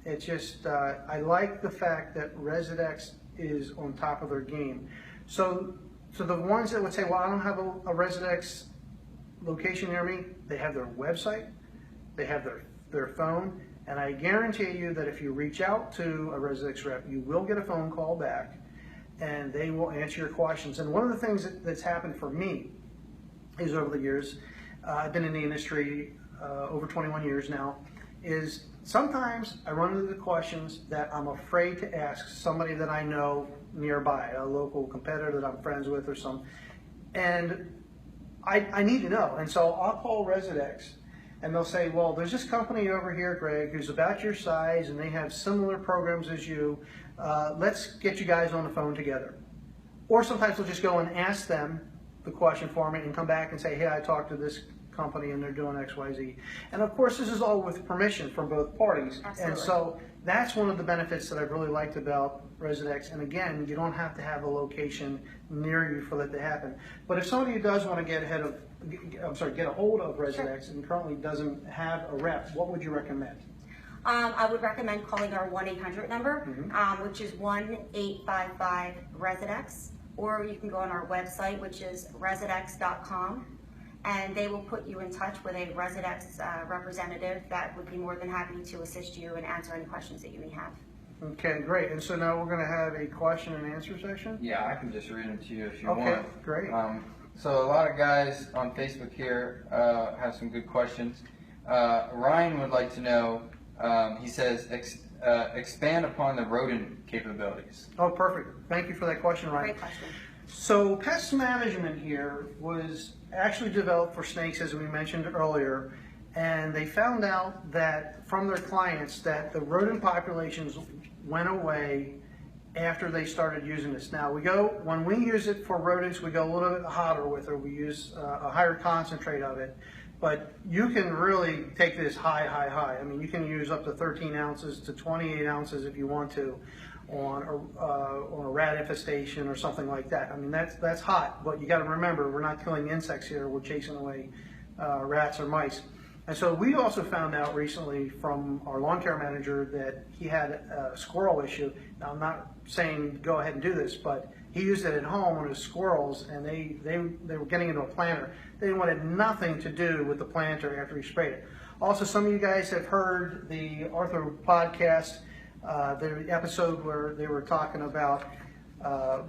It's just, I like the fact that Residex is on top of their game. So the ones that would say, well, I don't have a Residex location near me, they have their website, they have their phone, and I guarantee you that if you reach out to a Residex rep, you will get a phone call back, and they will answer your questions. And one of the things that's happened for me is over the years, I've been in the industry over 21 years now, is sometimes I run into the questions that I'm afraid to ask somebody that I know nearby, a local competitor that I'm friends with or something, and I need to know. And so I'll call Residex, and they'll say, well, there's this company over here, Greg, who's about your size, and they have similar programs as you. Let's get you guys on the phone together. Or sometimes they'll just go and ask them the question for me and come back and say, hey, I talked to this company and they're doing X, Y, Z. And of course, this is all with permission from both parties. Absolutely. And so that's one of the benefits that I've really liked about Residex. And again, you don't have to have a location near you for that to happen. But if somebody does want to get a hold of Residex and currently doesn't have a rep, what would you recommend? I would recommend calling our 1-800 number, which is 1-855-RESIDEX, or you can go on our website, which is residex.com, and they will put you in touch with a Residex representative that would be more than happy to assist you and answer any questions that you may have. Okay, great. And so now we're going to have a question and answer section? Yeah, I can just read them to you if you want. Okay, great. So a lot of guys on Facebook here have some good questions. Ryan would like to know, he says, expand upon the rodent capabilities. Oh, perfect. Thank you for that question, Ryan. Great question. So pest management here was actually developed for snakes, as we mentioned earlier, and they found out that from their clients that the rodent populations went away after they started using this. Now when we use it for rodents, we go a little bit hotter with it. We use a higher concentrate of it, but you can really take this high. I mean, you can use up to 13 ounces to 28 ounces if you want to on a rat infestation or something like that. I mean, that's hot, but you got to remember, we're not killing insects here. We're chasing away rats or mice. And so we also found out recently from our lawn care manager that he had a squirrel issue. Now, I'm not saying go ahead and do this, but he used it at home on his squirrels, and they were getting into a planter. They wanted nothing to do with the planter after he sprayed it. Also, some of you guys have heard the Arthur podcast, the episode where they were talking about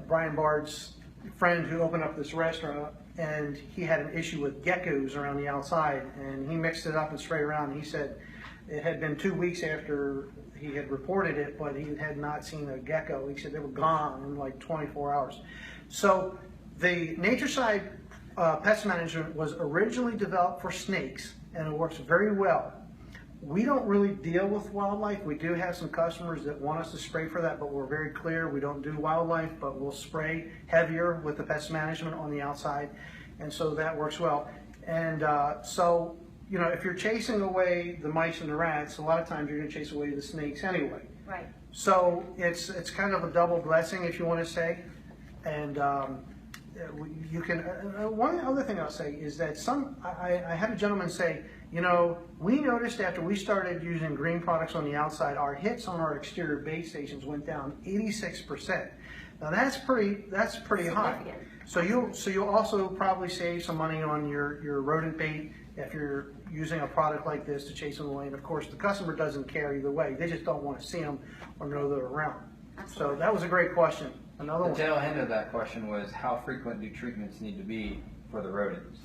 Brian Bard's friend who opened up this restaurant, and he had an issue with geckos around the outside, and he mixed it up and sprayed around. And he said it had been 2 weeks after he had reported it, but he had not seen a gecko. He said they were gone in like 24 hours. So the Nature-Cide pest management was originally developed for snakes, and it works very well. We don't really deal with wildlife. We do have some customers that want us to spray for that, but we're very clear we don't do wildlife, but we'll spray heavier with the pest management on the outside, and so that works well. And so, you know, if you're chasing away the mice and the rats, a lot of times you're going to chase away the snakes anyway. Right. So it's kind of a double blessing, if you want to say. And you can. One other thing I'll say is that I had a gentleman say, you know, we noticed after we started using green products on the outside, our hits on our exterior base stations went down 86%. Now that's pretty high. So you'll also probably save some money on your rodent bait if you're using a product like this to chase them away. And of course, the customer doesn't care either way. They just don't want to see them or know they're around. Absolutely. So that was a great question. Another The one. tail end of that question was how frequent do treatments need to be for the rodents?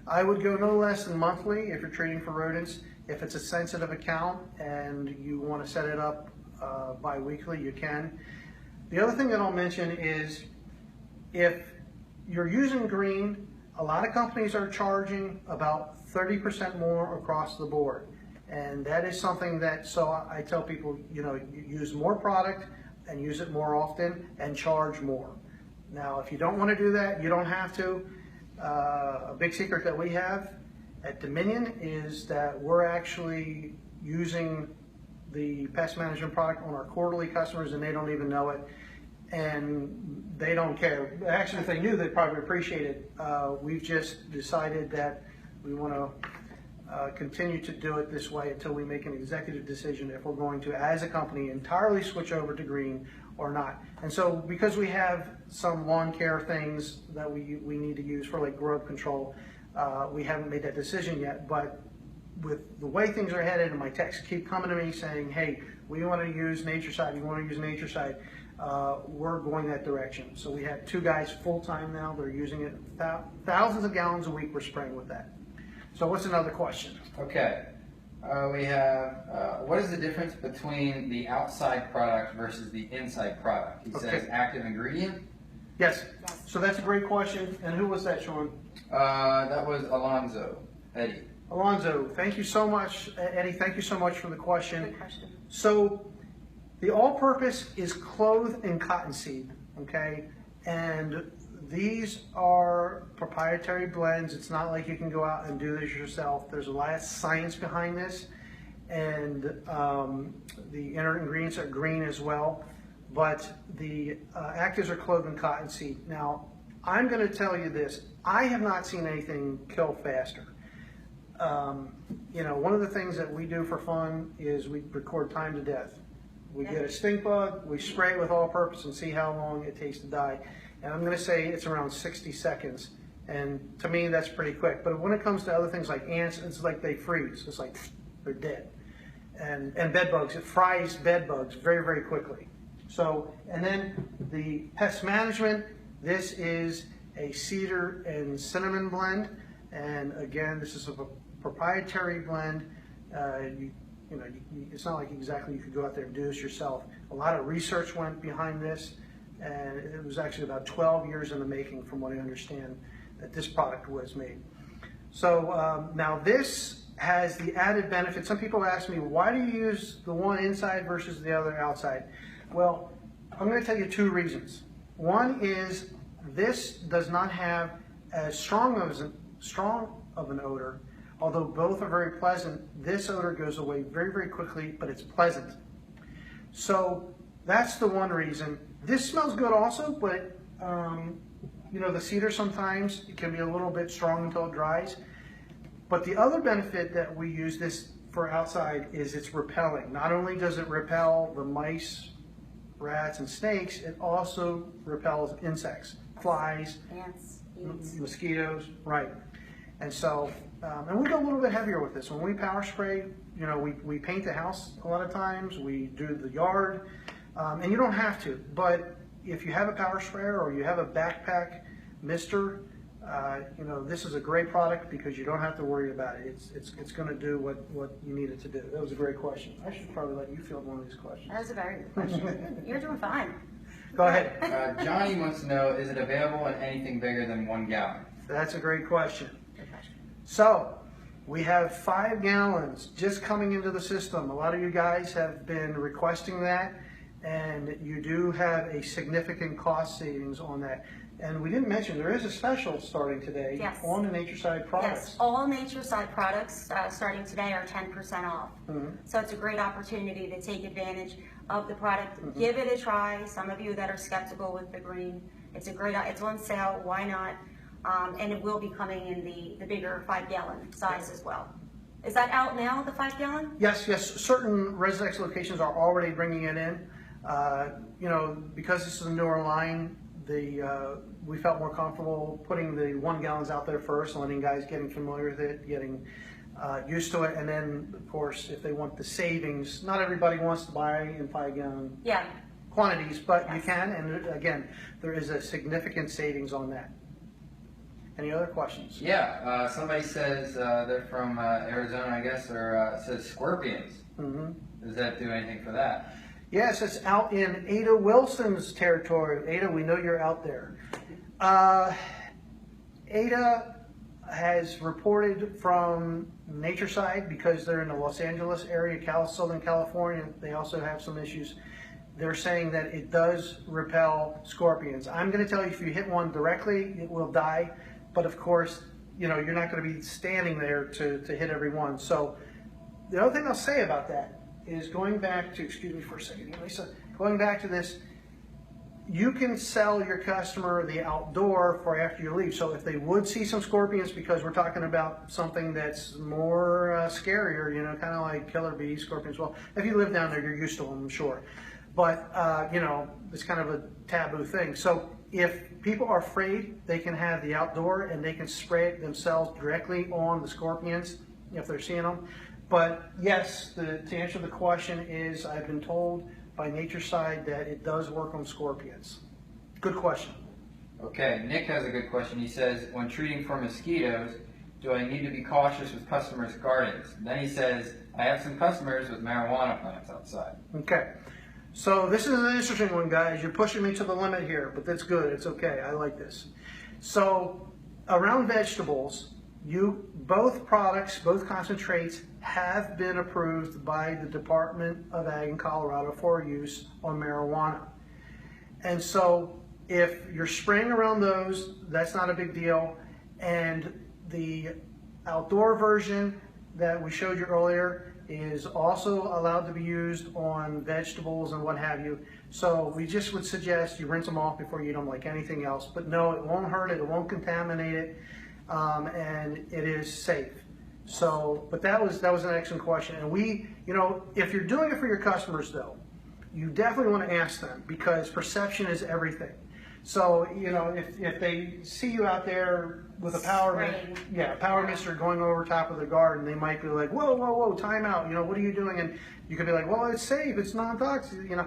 I would go no less than monthly if you're treating for rodents. If it's a sensitive account and you want to set it up bi-weekly, you can. The other thing that I'll mention is if you're using green, a lot of companies are charging about 30% more across the board. And that is something that, so I tell people, you know, use more product and use it more often and charge more. Now, if you don't want to do that, you don't have to. A big secret that we have at Dominion is that we're actually using the pest management product on our quarterly customers, and they don't even know it, and they don't care. Actually, if they knew, they'd probably appreciate it. We've just decided that we want to continue to do it this way until we make an executive decision if we're going to, as a company, entirely switch over to green or not. And so because we have some lawn care things that we need to use for like growth control, we haven't made that decision yet, but with the way things are headed, and my texts keep coming to me saying, hey, we want to use Nature-Cide, we want to use Nature-Cide, we're going that direction. So we have 2 guys full-time now, they're using it, thousands of gallons a week we're spraying with that. So what's another question? Okay. We have, what is the difference between the outside product versus the inside product? He says active ingredient. Yes. So that's a great question. And who was that, Sean? That was Alonzo, Eddie. Alonzo, thank you so much. Eddie, thank you so much for the question. Good question. So the all-purpose is clove and cottonseed, okay? And these are proprietary blends. It's not like you can go out and do this yourself. There's a lot of science behind this, and the inner ingredients are green as well. But the actives are clove and cottonseed. Now, I'm going to tell you this. I have not seen anything kill faster. You know, one of the things that we do for fun is we record time to death. We get a stink bug, we spray it with all-purpose and see how long it takes to die. And I'm going to say it's around 60 seconds. And to me, that's pretty quick. But when it comes to other things like ants, it's like they freeze. It's like they're dead. And bed bugs, it fries bed bugs very, very quickly. So, and then the pest management, this is a cedar and cinnamon blend. And again, this is a proprietary blend. You know, it's not like exactly you could go out there and do this yourself. A lot of research went behind this, and it was actually about 12 years in the making, from what I understand, that this product was made. So now this has the added benefit. Some people ask me, why do you use the one inside versus the other outside? Well, I'm going to tell you 2 reasons. One is this does not have as strong of an odor. Although both are very pleasant, this odor goes away very, very quickly, but it's pleasant. So that's the one reason. This smells good also, but you know, the cedar sometimes it can be a little bit strong until it dries. But the other benefit that we use this for outside is it's repelling. Not only does it repel the mice, rats, and snakes, it also repels insects, flies, Ants, bees. mosquitoes, right. And so, and we go a little bit heavier with this. When we power spray, you know, we paint the house a lot of times, we do the yard, and you don't have to, but if you have a power sprayer or you have a backpack mister, you know, this is a great product because you don't have to worry about it. It's going to do what you need it to do. That was a great question. I should probably let you field one of these questions. That was a very good question. You're doing fine. Go ahead. Johnny wants to know, is it available in anything bigger than 1 gallon? That's a great question. Good question. So, we have 5 gallons just coming into the system. A lot of you guys have been requesting that, and you do have a significant cost savings on that. And we didn't mention, there is a special starting today Yes. on the Nature-Cide products. Yes, all Nature-Cide products starting today are 10% off. So it's a great opportunity to take advantage of the product. Give it a try. Some of you that are skeptical with the green, it's a great, it's on sale, why not? And it will be coming in the bigger 5-gallon size as well. Is that out now, the 5-gallon? Yes, yes, certain Residex locations are already bringing it in. You know, because this is a newer line, we felt more comfortable putting the 1 gallons out there first, letting guys getting familiar with it, getting used to it, and then of course if they want the savings, not everybody wants to buy in 5-gallon Yeah. quantities, but you Yes. can, and again, there is a significant savings on that. Any other questions? Yeah, somebody says they're from Arizona, I guess, or says scorpions. Does that do anything for that? Yes, it's out in Ada Wilson's territory. Ada, we know you're out there. Ada has reported from Nature-Cide, because they're in the Los Angeles area, Southern California, they also have some issues. They're saying that it does repel scorpions. I'm going to tell you, if you hit one directly, it will die. But of course, you know, you're not going to be standing there to hit every one. So the other thing I'll say about that is, going back to, excuse me for a second, Lisa, going back to this, you can sell your customer the outdoor for after you leave. So if they would see some scorpions, because we're talking about something that's more scarier, you know, kind of like killer bees, scorpions. Well, if you live down there, you're used to them, I'm sure. But, you know, it's kind of a taboo thing. So if people are afraid, they can have the outdoor and they can spray it themselves directly on the scorpions if they're seeing them. But yes, to answer the question is, I've been told by Nature-Cide that it does work on scorpions. Good question. Okay, Nick has a good question. He says, when treating for mosquitoes, do I need to be cautious with customers' gardens? Then he says, I have some customers with marijuana plants outside. Okay, so this is an interesting one, guys. You're pushing me to the limit here, but that's good. It's okay. I like this. So around vegetables, both products, both concentrates, have been approved by the Department of Ag in Colorado for use on marijuana. And so if you're spraying around those, that's not a big deal. And the outdoor version that we showed you earlier is also allowed to be used on vegetables and what have you. So we just would suggest you rinse them off before you eat them, like anything else. But no, it won't hurt it, it won't contaminate it, and it is safe. So, but that was an excellent question. And we, you know, if you're doing it for your customers though, you definitely want to ask them, because perception is everything. So, you know, if they see you out there with a power mister going over top of the garden, they might be like, whoa, whoa, whoa, time out. You know, what are you doing? And you could be like, well, it's safe, it's non-toxic. You know,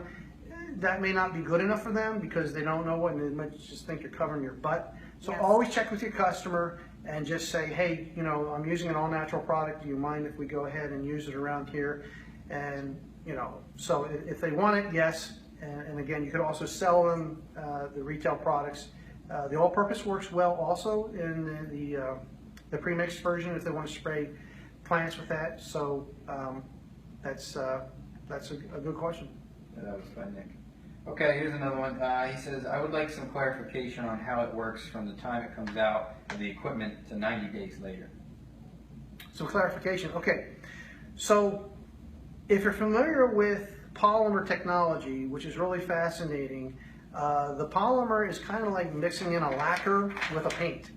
that may not be good enough for them because they don't know what, and they might just think you're covering your butt. So Yes. always check with your customer and just say, hey, you know, I'm using an all-natural product. Do you mind if we go ahead and use it around here? And, you know, so if they want it, yes. And again, you could also sell them the retail products. The all-purpose works well also in the pre-mixed version if they want to spray plants with that. So that's a good question. Yeah, that was by Nick. Okay, here's another one. He says, I would like some clarification on how it works from the time it comes out of the equipment to 90 days later. Some clarification. Okay, so if you're familiar with polymer technology, which is really fascinating, the polymer is kind of like mixing in a lacquer with a paint.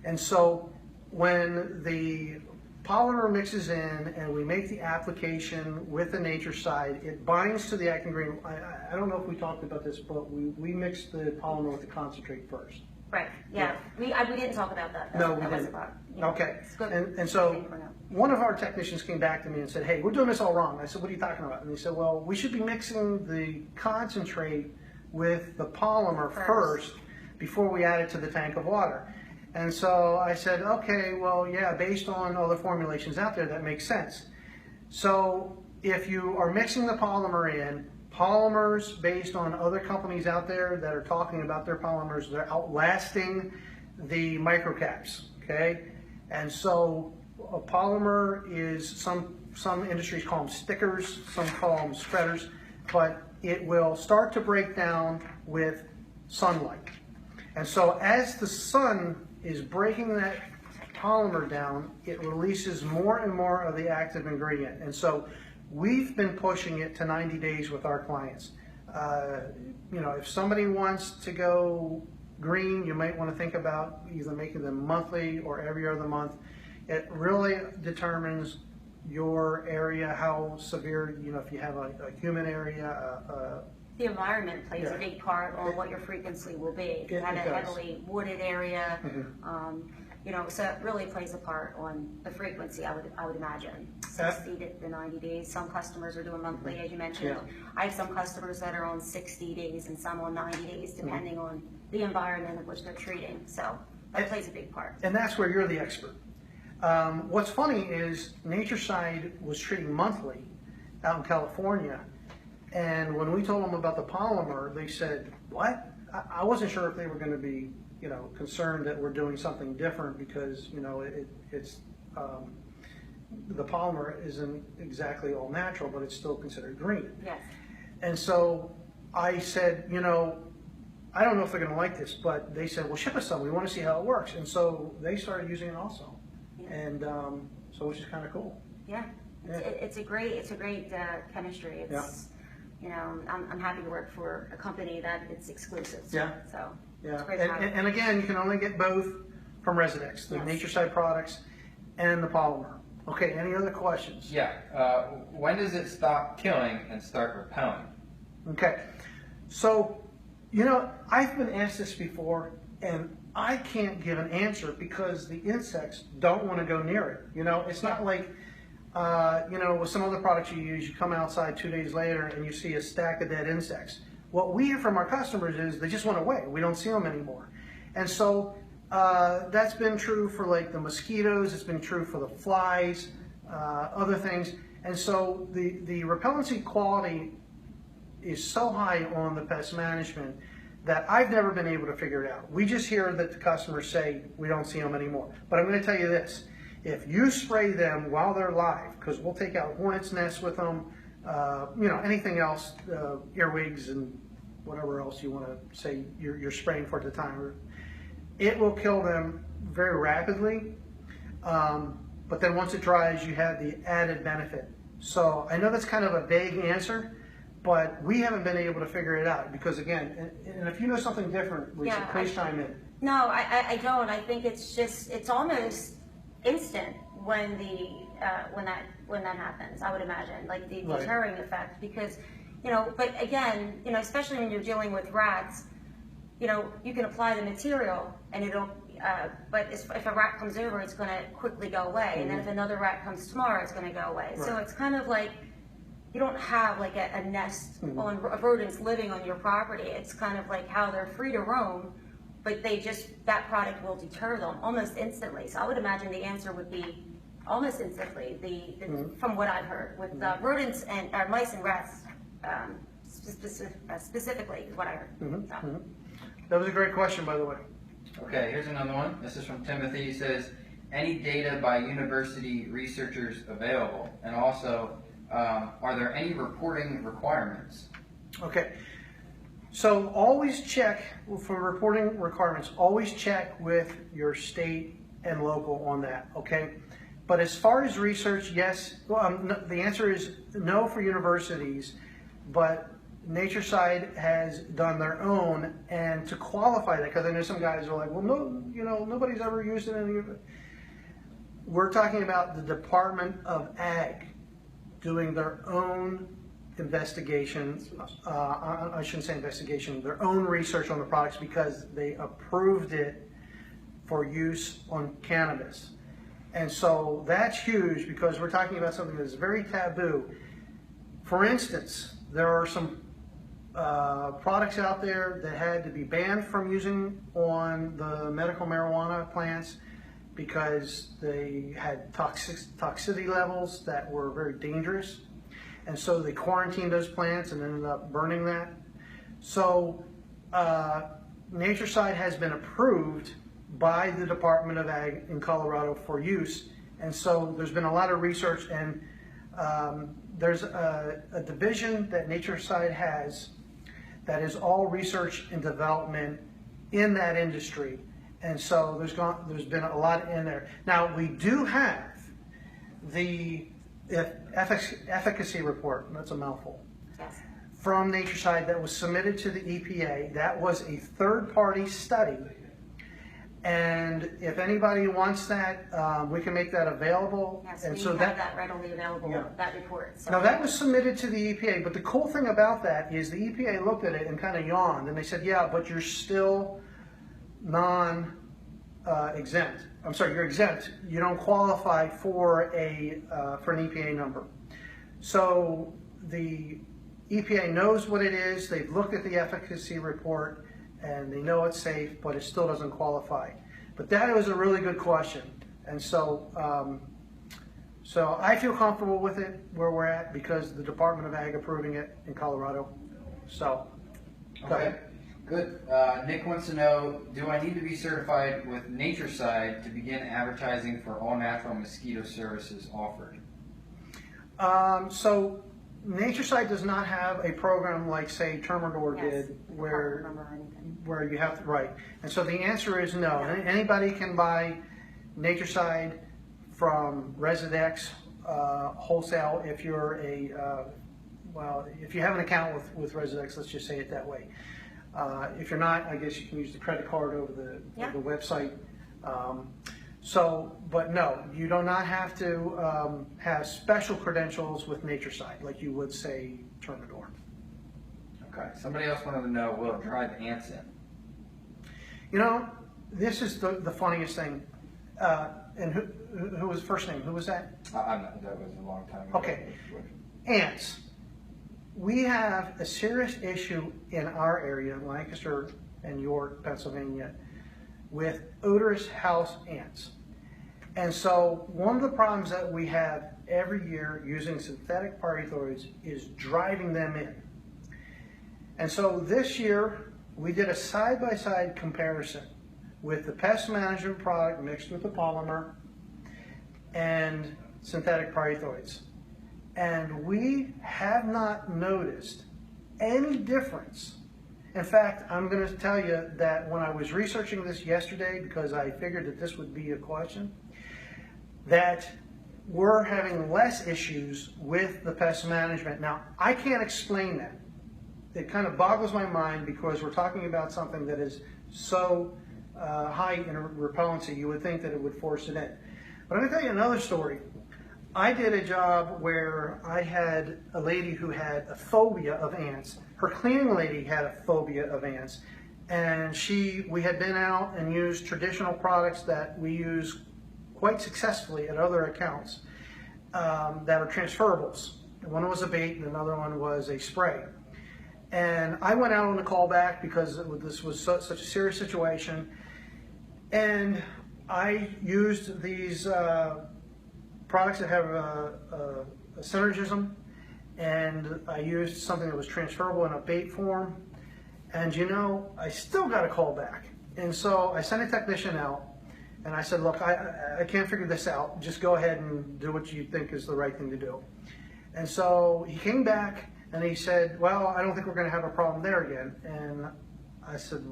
And so when the Polymer mixes in and we make the application with the Nature-Cide. It binds to the active ingredient. I don't know if we talked about this, but we mix the polymer with the concentrate first. Right, yeah. We didn't talk about that. No, we That wasn't didn't. brought- you know, Okay, it's good. and so Good for now. one of our technicians came back to me and said, hey, we're doing this all wrong. I said, what are you talking about? And he said, well, we should be mixing the concentrate with the polymer first before we add it to the tank of water. And so I said, okay, well, yeah, based on all the formulations out there, that makes sense. So if you are mixing the polymer in, polymers based on other companies out there that are talking about their polymers, they're outlasting the microcaps, okay? And so a polymer is, some industries call them stickers, some call them spreaders, but it will start to break down with sunlight. And so as the sun is breaking that polymer down, it releases more and more of the active ingredient. And so we've been pushing it to 90 days with our clients. You know, if somebody wants to go green, you might want to think about either making them monthly or every other month. It really determines your area, how severe, you know, if you have a humid area, The environment plays Yeah. a big part on what your frequency will be. If you It have a does. heavily wooded area, Mhm. you know, so it really plays a part on the frequency, I would imagine. 60 to 90 days. Some customers are doing monthly, as you mentioned. Yeah. I have some customers that are on 60 days and some on 90 days, depending on the environment in which they're treating. So that plays a big part. and that's where you're the expert. What's funny is Nature-Cide was treating monthly out in California, and when we told them about the polymer, they said, what? I wasn't sure if they were going to be, you know, concerned that we're doing something different because, you know, it's the polymer isn't exactly all natural, but it's still considered green. Yes. And so I said, you know, I don't know if they're going to like this, but they said, well, ship us some. We want to see how it works. And so they started using it also. And so which is kind of cool. Yeah. Yeah. It's a great chemistry. It's, you know, I'm happy to work for a company that it's exclusive. Yeah. So Yeah. it's great. And again, you can only get both from Residex, the Yes. Nature-Cide products and the polymer. Okay, any other questions? Yeah. When does it stop killing and start repelling? Okay. So, you know, I've been asked this before, and I can't give an answer because the insects don't want to go near it. You know, it's not like, you know, with some other products you use, you come outside 2 days later and you see a stack of dead insects. What we hear from our customers is they just went away. We don't see them anymore. And so that's been true for like the mosquitoes. It's been true for the flies, other things. And so the repellency quality is so high on the pest management that I've never been able to figure it out. We just hear that the customers say we don't see them anymore. But I'm going to tell you this. If you spray them while they're live, because we'll take out hornets' nests with them, you know, anything else, earwigs and whatever else you want to say you're spraying for at the time, it will kill them very rapidly. But then once it dries, you have the added benefit. So I know that's kind of a vague answer, but we haven't been able to figure it out because, again, and if you know something different, Lisa, Yeah, please chime in. No, I don't. I think it's almost instant when that happens. I would imagine, like the Right. deterring effect, because, you know. But again, you know, especially when you're dealing with rats, you know, you can apply the material and it'll. But if a rat comes over, it's going to quickly go away, and then if another rat comes tomorrow, it's going to go away. So Right. it's kind of like you don't have like a nest on of rodents living on your property. It's kind of like how they're free to roam, but that product will deter them almost instantly. So I would imagine the answer would be almost instantly. From what I've heard with rodents and mice and rats, specifically is what I heard. So. That was a great question, by the way. Okay, here's another one. This is from Timothy. He says, any data by university researchers available? And also, are there any reporting requirements? Okay. So always check for reporting requirements. Always check with your state and local on that. Okay. But as far as research, yes. Well, no, the answer is no for universities, but Nature-Cide has done their own, and to qualify that, because I know some guys are like, well, no, you know, nobody's ever used it in any of it. we're talking about the Department of Ag doing their own investigation, I shouldn't say investigation, their own research on the products because they approved it for use on cannabis. And so that's huge because we're talking about something that's very taboo. For instance, there are some products out there that had to be banned from using on the medical marijuana plants because they had toxicity levels that were very dangerous. And so they quarantined those plants and ended up burning that. So Nature-Cide has been approved by the Department of Ag in Colorado for use. And so there's been a lot of research, and there's a division that Nature-Cide has that is all research and development in that industry. And so there's been a lot in there. Now we do have the efficacy report, that's a mouthful, Yes. from Nature-Cide that was submitted to the EPA. That was a third-party study. And if anybody wants that, we can make that available. Yes, and we so have that readily available, Yeah. that report. So Now that was submitted to the EPA, but the cool thing about that is the EPA looked at it and kind of yawned, and they said, yeah, but you're still exempt. I'm sorry, you're exempt. You don't qualify for for an EPA number. So the EPA knows what it is. They've looked at the efficacy report and they know it's safe, but it still doesn't qualify. But that was a really good question, and so so I feel comfortable with it where we're at because the Department of Ag approving it in Colorado. So go Okay, ahead. good. Nick wants to know, do I need to be certified with Nature-Cide to begin advertising for all natural mosquito services offered? So Nature-Cide does not have a program like, say, Termidor Yes, did, I can't where remember anything. you have to, right. And so the answer is no. Anybody can buy Nature-Cide from Residex wholesale if you're well, if you have an account with Residex, let's just say it that way. If you're not, I guess you can use the credit card over the website. But no, you do not have to have special credentials with Nature-Cide like you would say Termidor. Okay, somebody else wanted to know, will it drive ants in? You know, this is the funniest thing. And who was first name? Who was that? I'm not, that was a long time ago. Okay. Ants. We have a serious issue in our area, Lancaster and York, Pennsylvania, with odorous house ants. And so one of the problems that we have every year using synthetic pyrethroids is driving them in. And so this year we did a side-by-side comparison with the pest management product mixed with the polymer and synthetic pyrethroids. And we have not noticed any difference. In fact, I'm going to tell you that when I was researching this yesterday, because I figured that this would be a question, that we're having less issues with the pest management. Now, I can't explain that. It kind of boggles my mind because we're talking about something that is so high in repellency, you would think that it would force it in. But I'm going to tell you another story. I did a job where I had a lady who had a phobia of ants. Her cleaning lady had a phobia of ants. And we had been out and used traditional products that we use quite successfully at other accounts that are transferables. One was a bait and another one was a spray. And I went out on the callback because this was such a serious situation. And I used these products that have a synergism, and I used something that was transferable in a bait form. And you know, I still got a call back. And so I sent a technician out, and I said, look, I can't figure this out. Just go ahead and do what you think is the right thing to do. And so he came back, and he said, well, I don't think we're going to have a problem there again. And I said,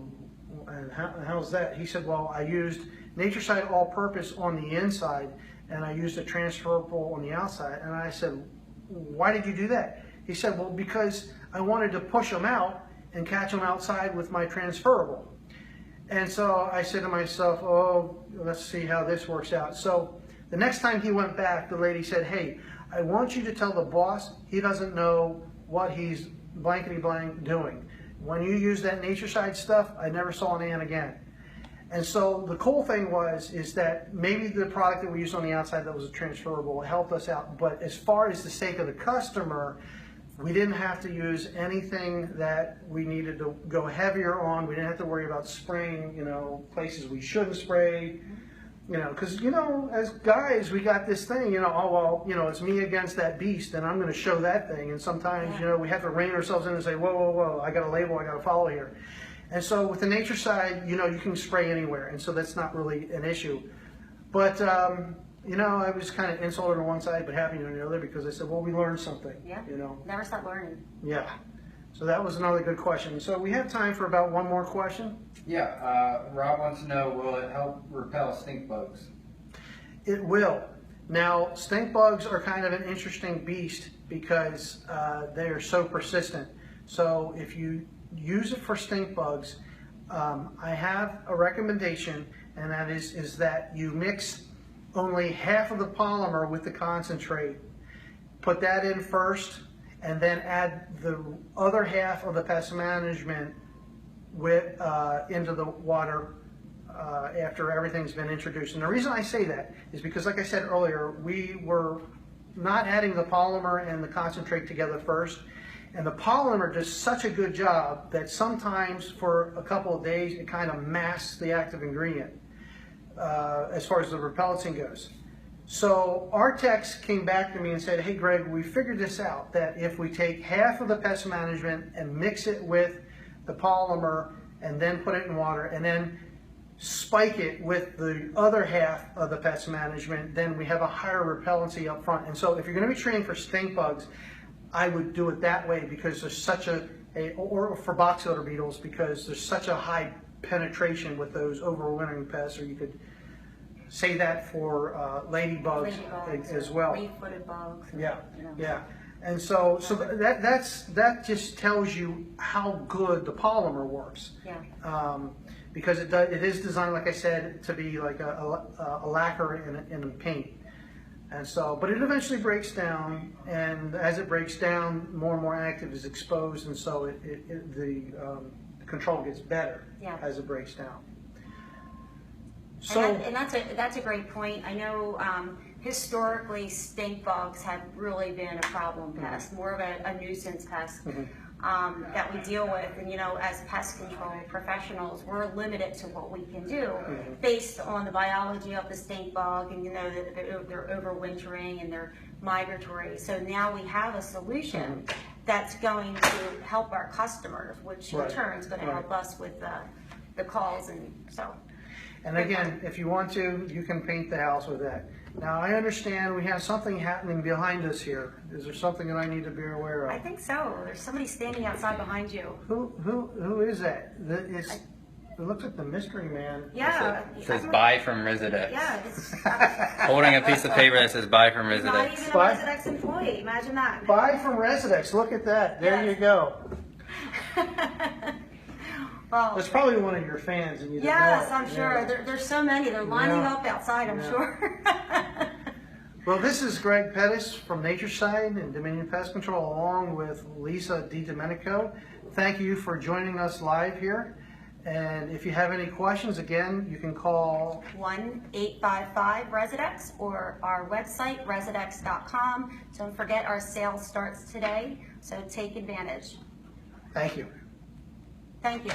and how's that? He said, well, I used Nature-Cide all-purpose on the inside, and I used a transferable on the outside. And I said, why did you do that? He said, well, because I wanted to push them out and catch them outside with my transferable. And so I said to myself, oh, let's see how this works out. So The next time he went back, the lady said, hey, I want you to tell the boss he doesn't know what he's blankety blank doing. When you use that Nature-Cide stuff, I never saw an ant again. And so the cool thing is that maybe the product that we used on the outside that was transferable helped us out. But as far as the sake of the customer, we didn't have to use anything that we needed to go heavier on. We didn't have to worry about spraying, places we shouldn't spray. Because, as guys, we got this thing, oh, well, it's me against that beast, and I'm going to show that thing. And sometimes, we have to rein ourselves in and say, whoa, whoa, whoa, I got a label, I got to follow here. And so with the Nature-Cide, you can spray anywhere, and so that's not really an issue. But, I was kind of insulted on one side, but happy on the other, because I said, well, we learned something. Yeah, never stop learning. Yeah. So that was another good question. So we have time for about one more question. Yeah, Rob wants to know, will it help repel stink bugs? It will. Now, stink bugs are kind of an interesting beast because they are so persistent. So if you use it for stink bugs, I have a recommendation, and that is that you mix only half of the polymer with the concentrate. Put that in first, and then add the other half of the pest management into the water after everything's been introduced. And the reason I say that is because, like I said earlier, we were not adding the polymer and the concentrate together first. And the polymer does such a good job that sometimes for a couple of days it kind of masks the active ingredient as far as the repellency goes. So our techs came back to me and said, hey Greg, we figured this out, that if we take half of the pest management and mix it with the polymer and then put it in water and then spike it with the other half of the pest management, then we have a higher repellency up front. And so if you're going to be training for stink bugs, I would do it that way, because there's such or for box elder beetles, because there's such a high penetration with those overwintering pests, or you could say that for ladybugs as well. Leaf-footed bugs. Yeah, yeah. And so that just tells you how good the polymer works. Yeah. Because it is designed, like I said, to be like a lacquer in a paint. And so, but it eventually breaks down, and as it breaks down, more and more active is exposed, and so the control gets better as it breaks down. So, and that's a great point. I know historically stink bugs have really been a problem pest, more of a nuisance pest that we deal with. And as pest control professionals, we're limited to what we can do based on the biology of the stink bug, and that they're overwintering and they're migratory. So now we have a solution that's going to help our customers, which in turn is going to help us with the calls, and so. And again, if you want to, you can paint the house with that. Now, I understand we have something happening behind us here. Is there something that I need to be aware of? I think so. There's somebody standing outside behind you. Who is that? It looks like the mystery man. Yeah. It says buy from Residex. Yeah. It's, holding a piece of paper that says buy from Residex. not even a Residex employee. Imagine that. Buy from Residex. Look at that. There you go. Well, it's probably one of your fans, and you didn't yes, know it. I'm sure. There's so many. They're lining up outside, I'm sure. Well, this is Greg Pettis from Nature-Cide and Dominion Pest Control, along with Lisa DiDomenico. Thank you for joining us live here. And if you have any questions, again, you can call 1-855-RESIDEX or our website, residex.com. Don't forget, our sale starts today, so take advantage. Thank you. Thank you.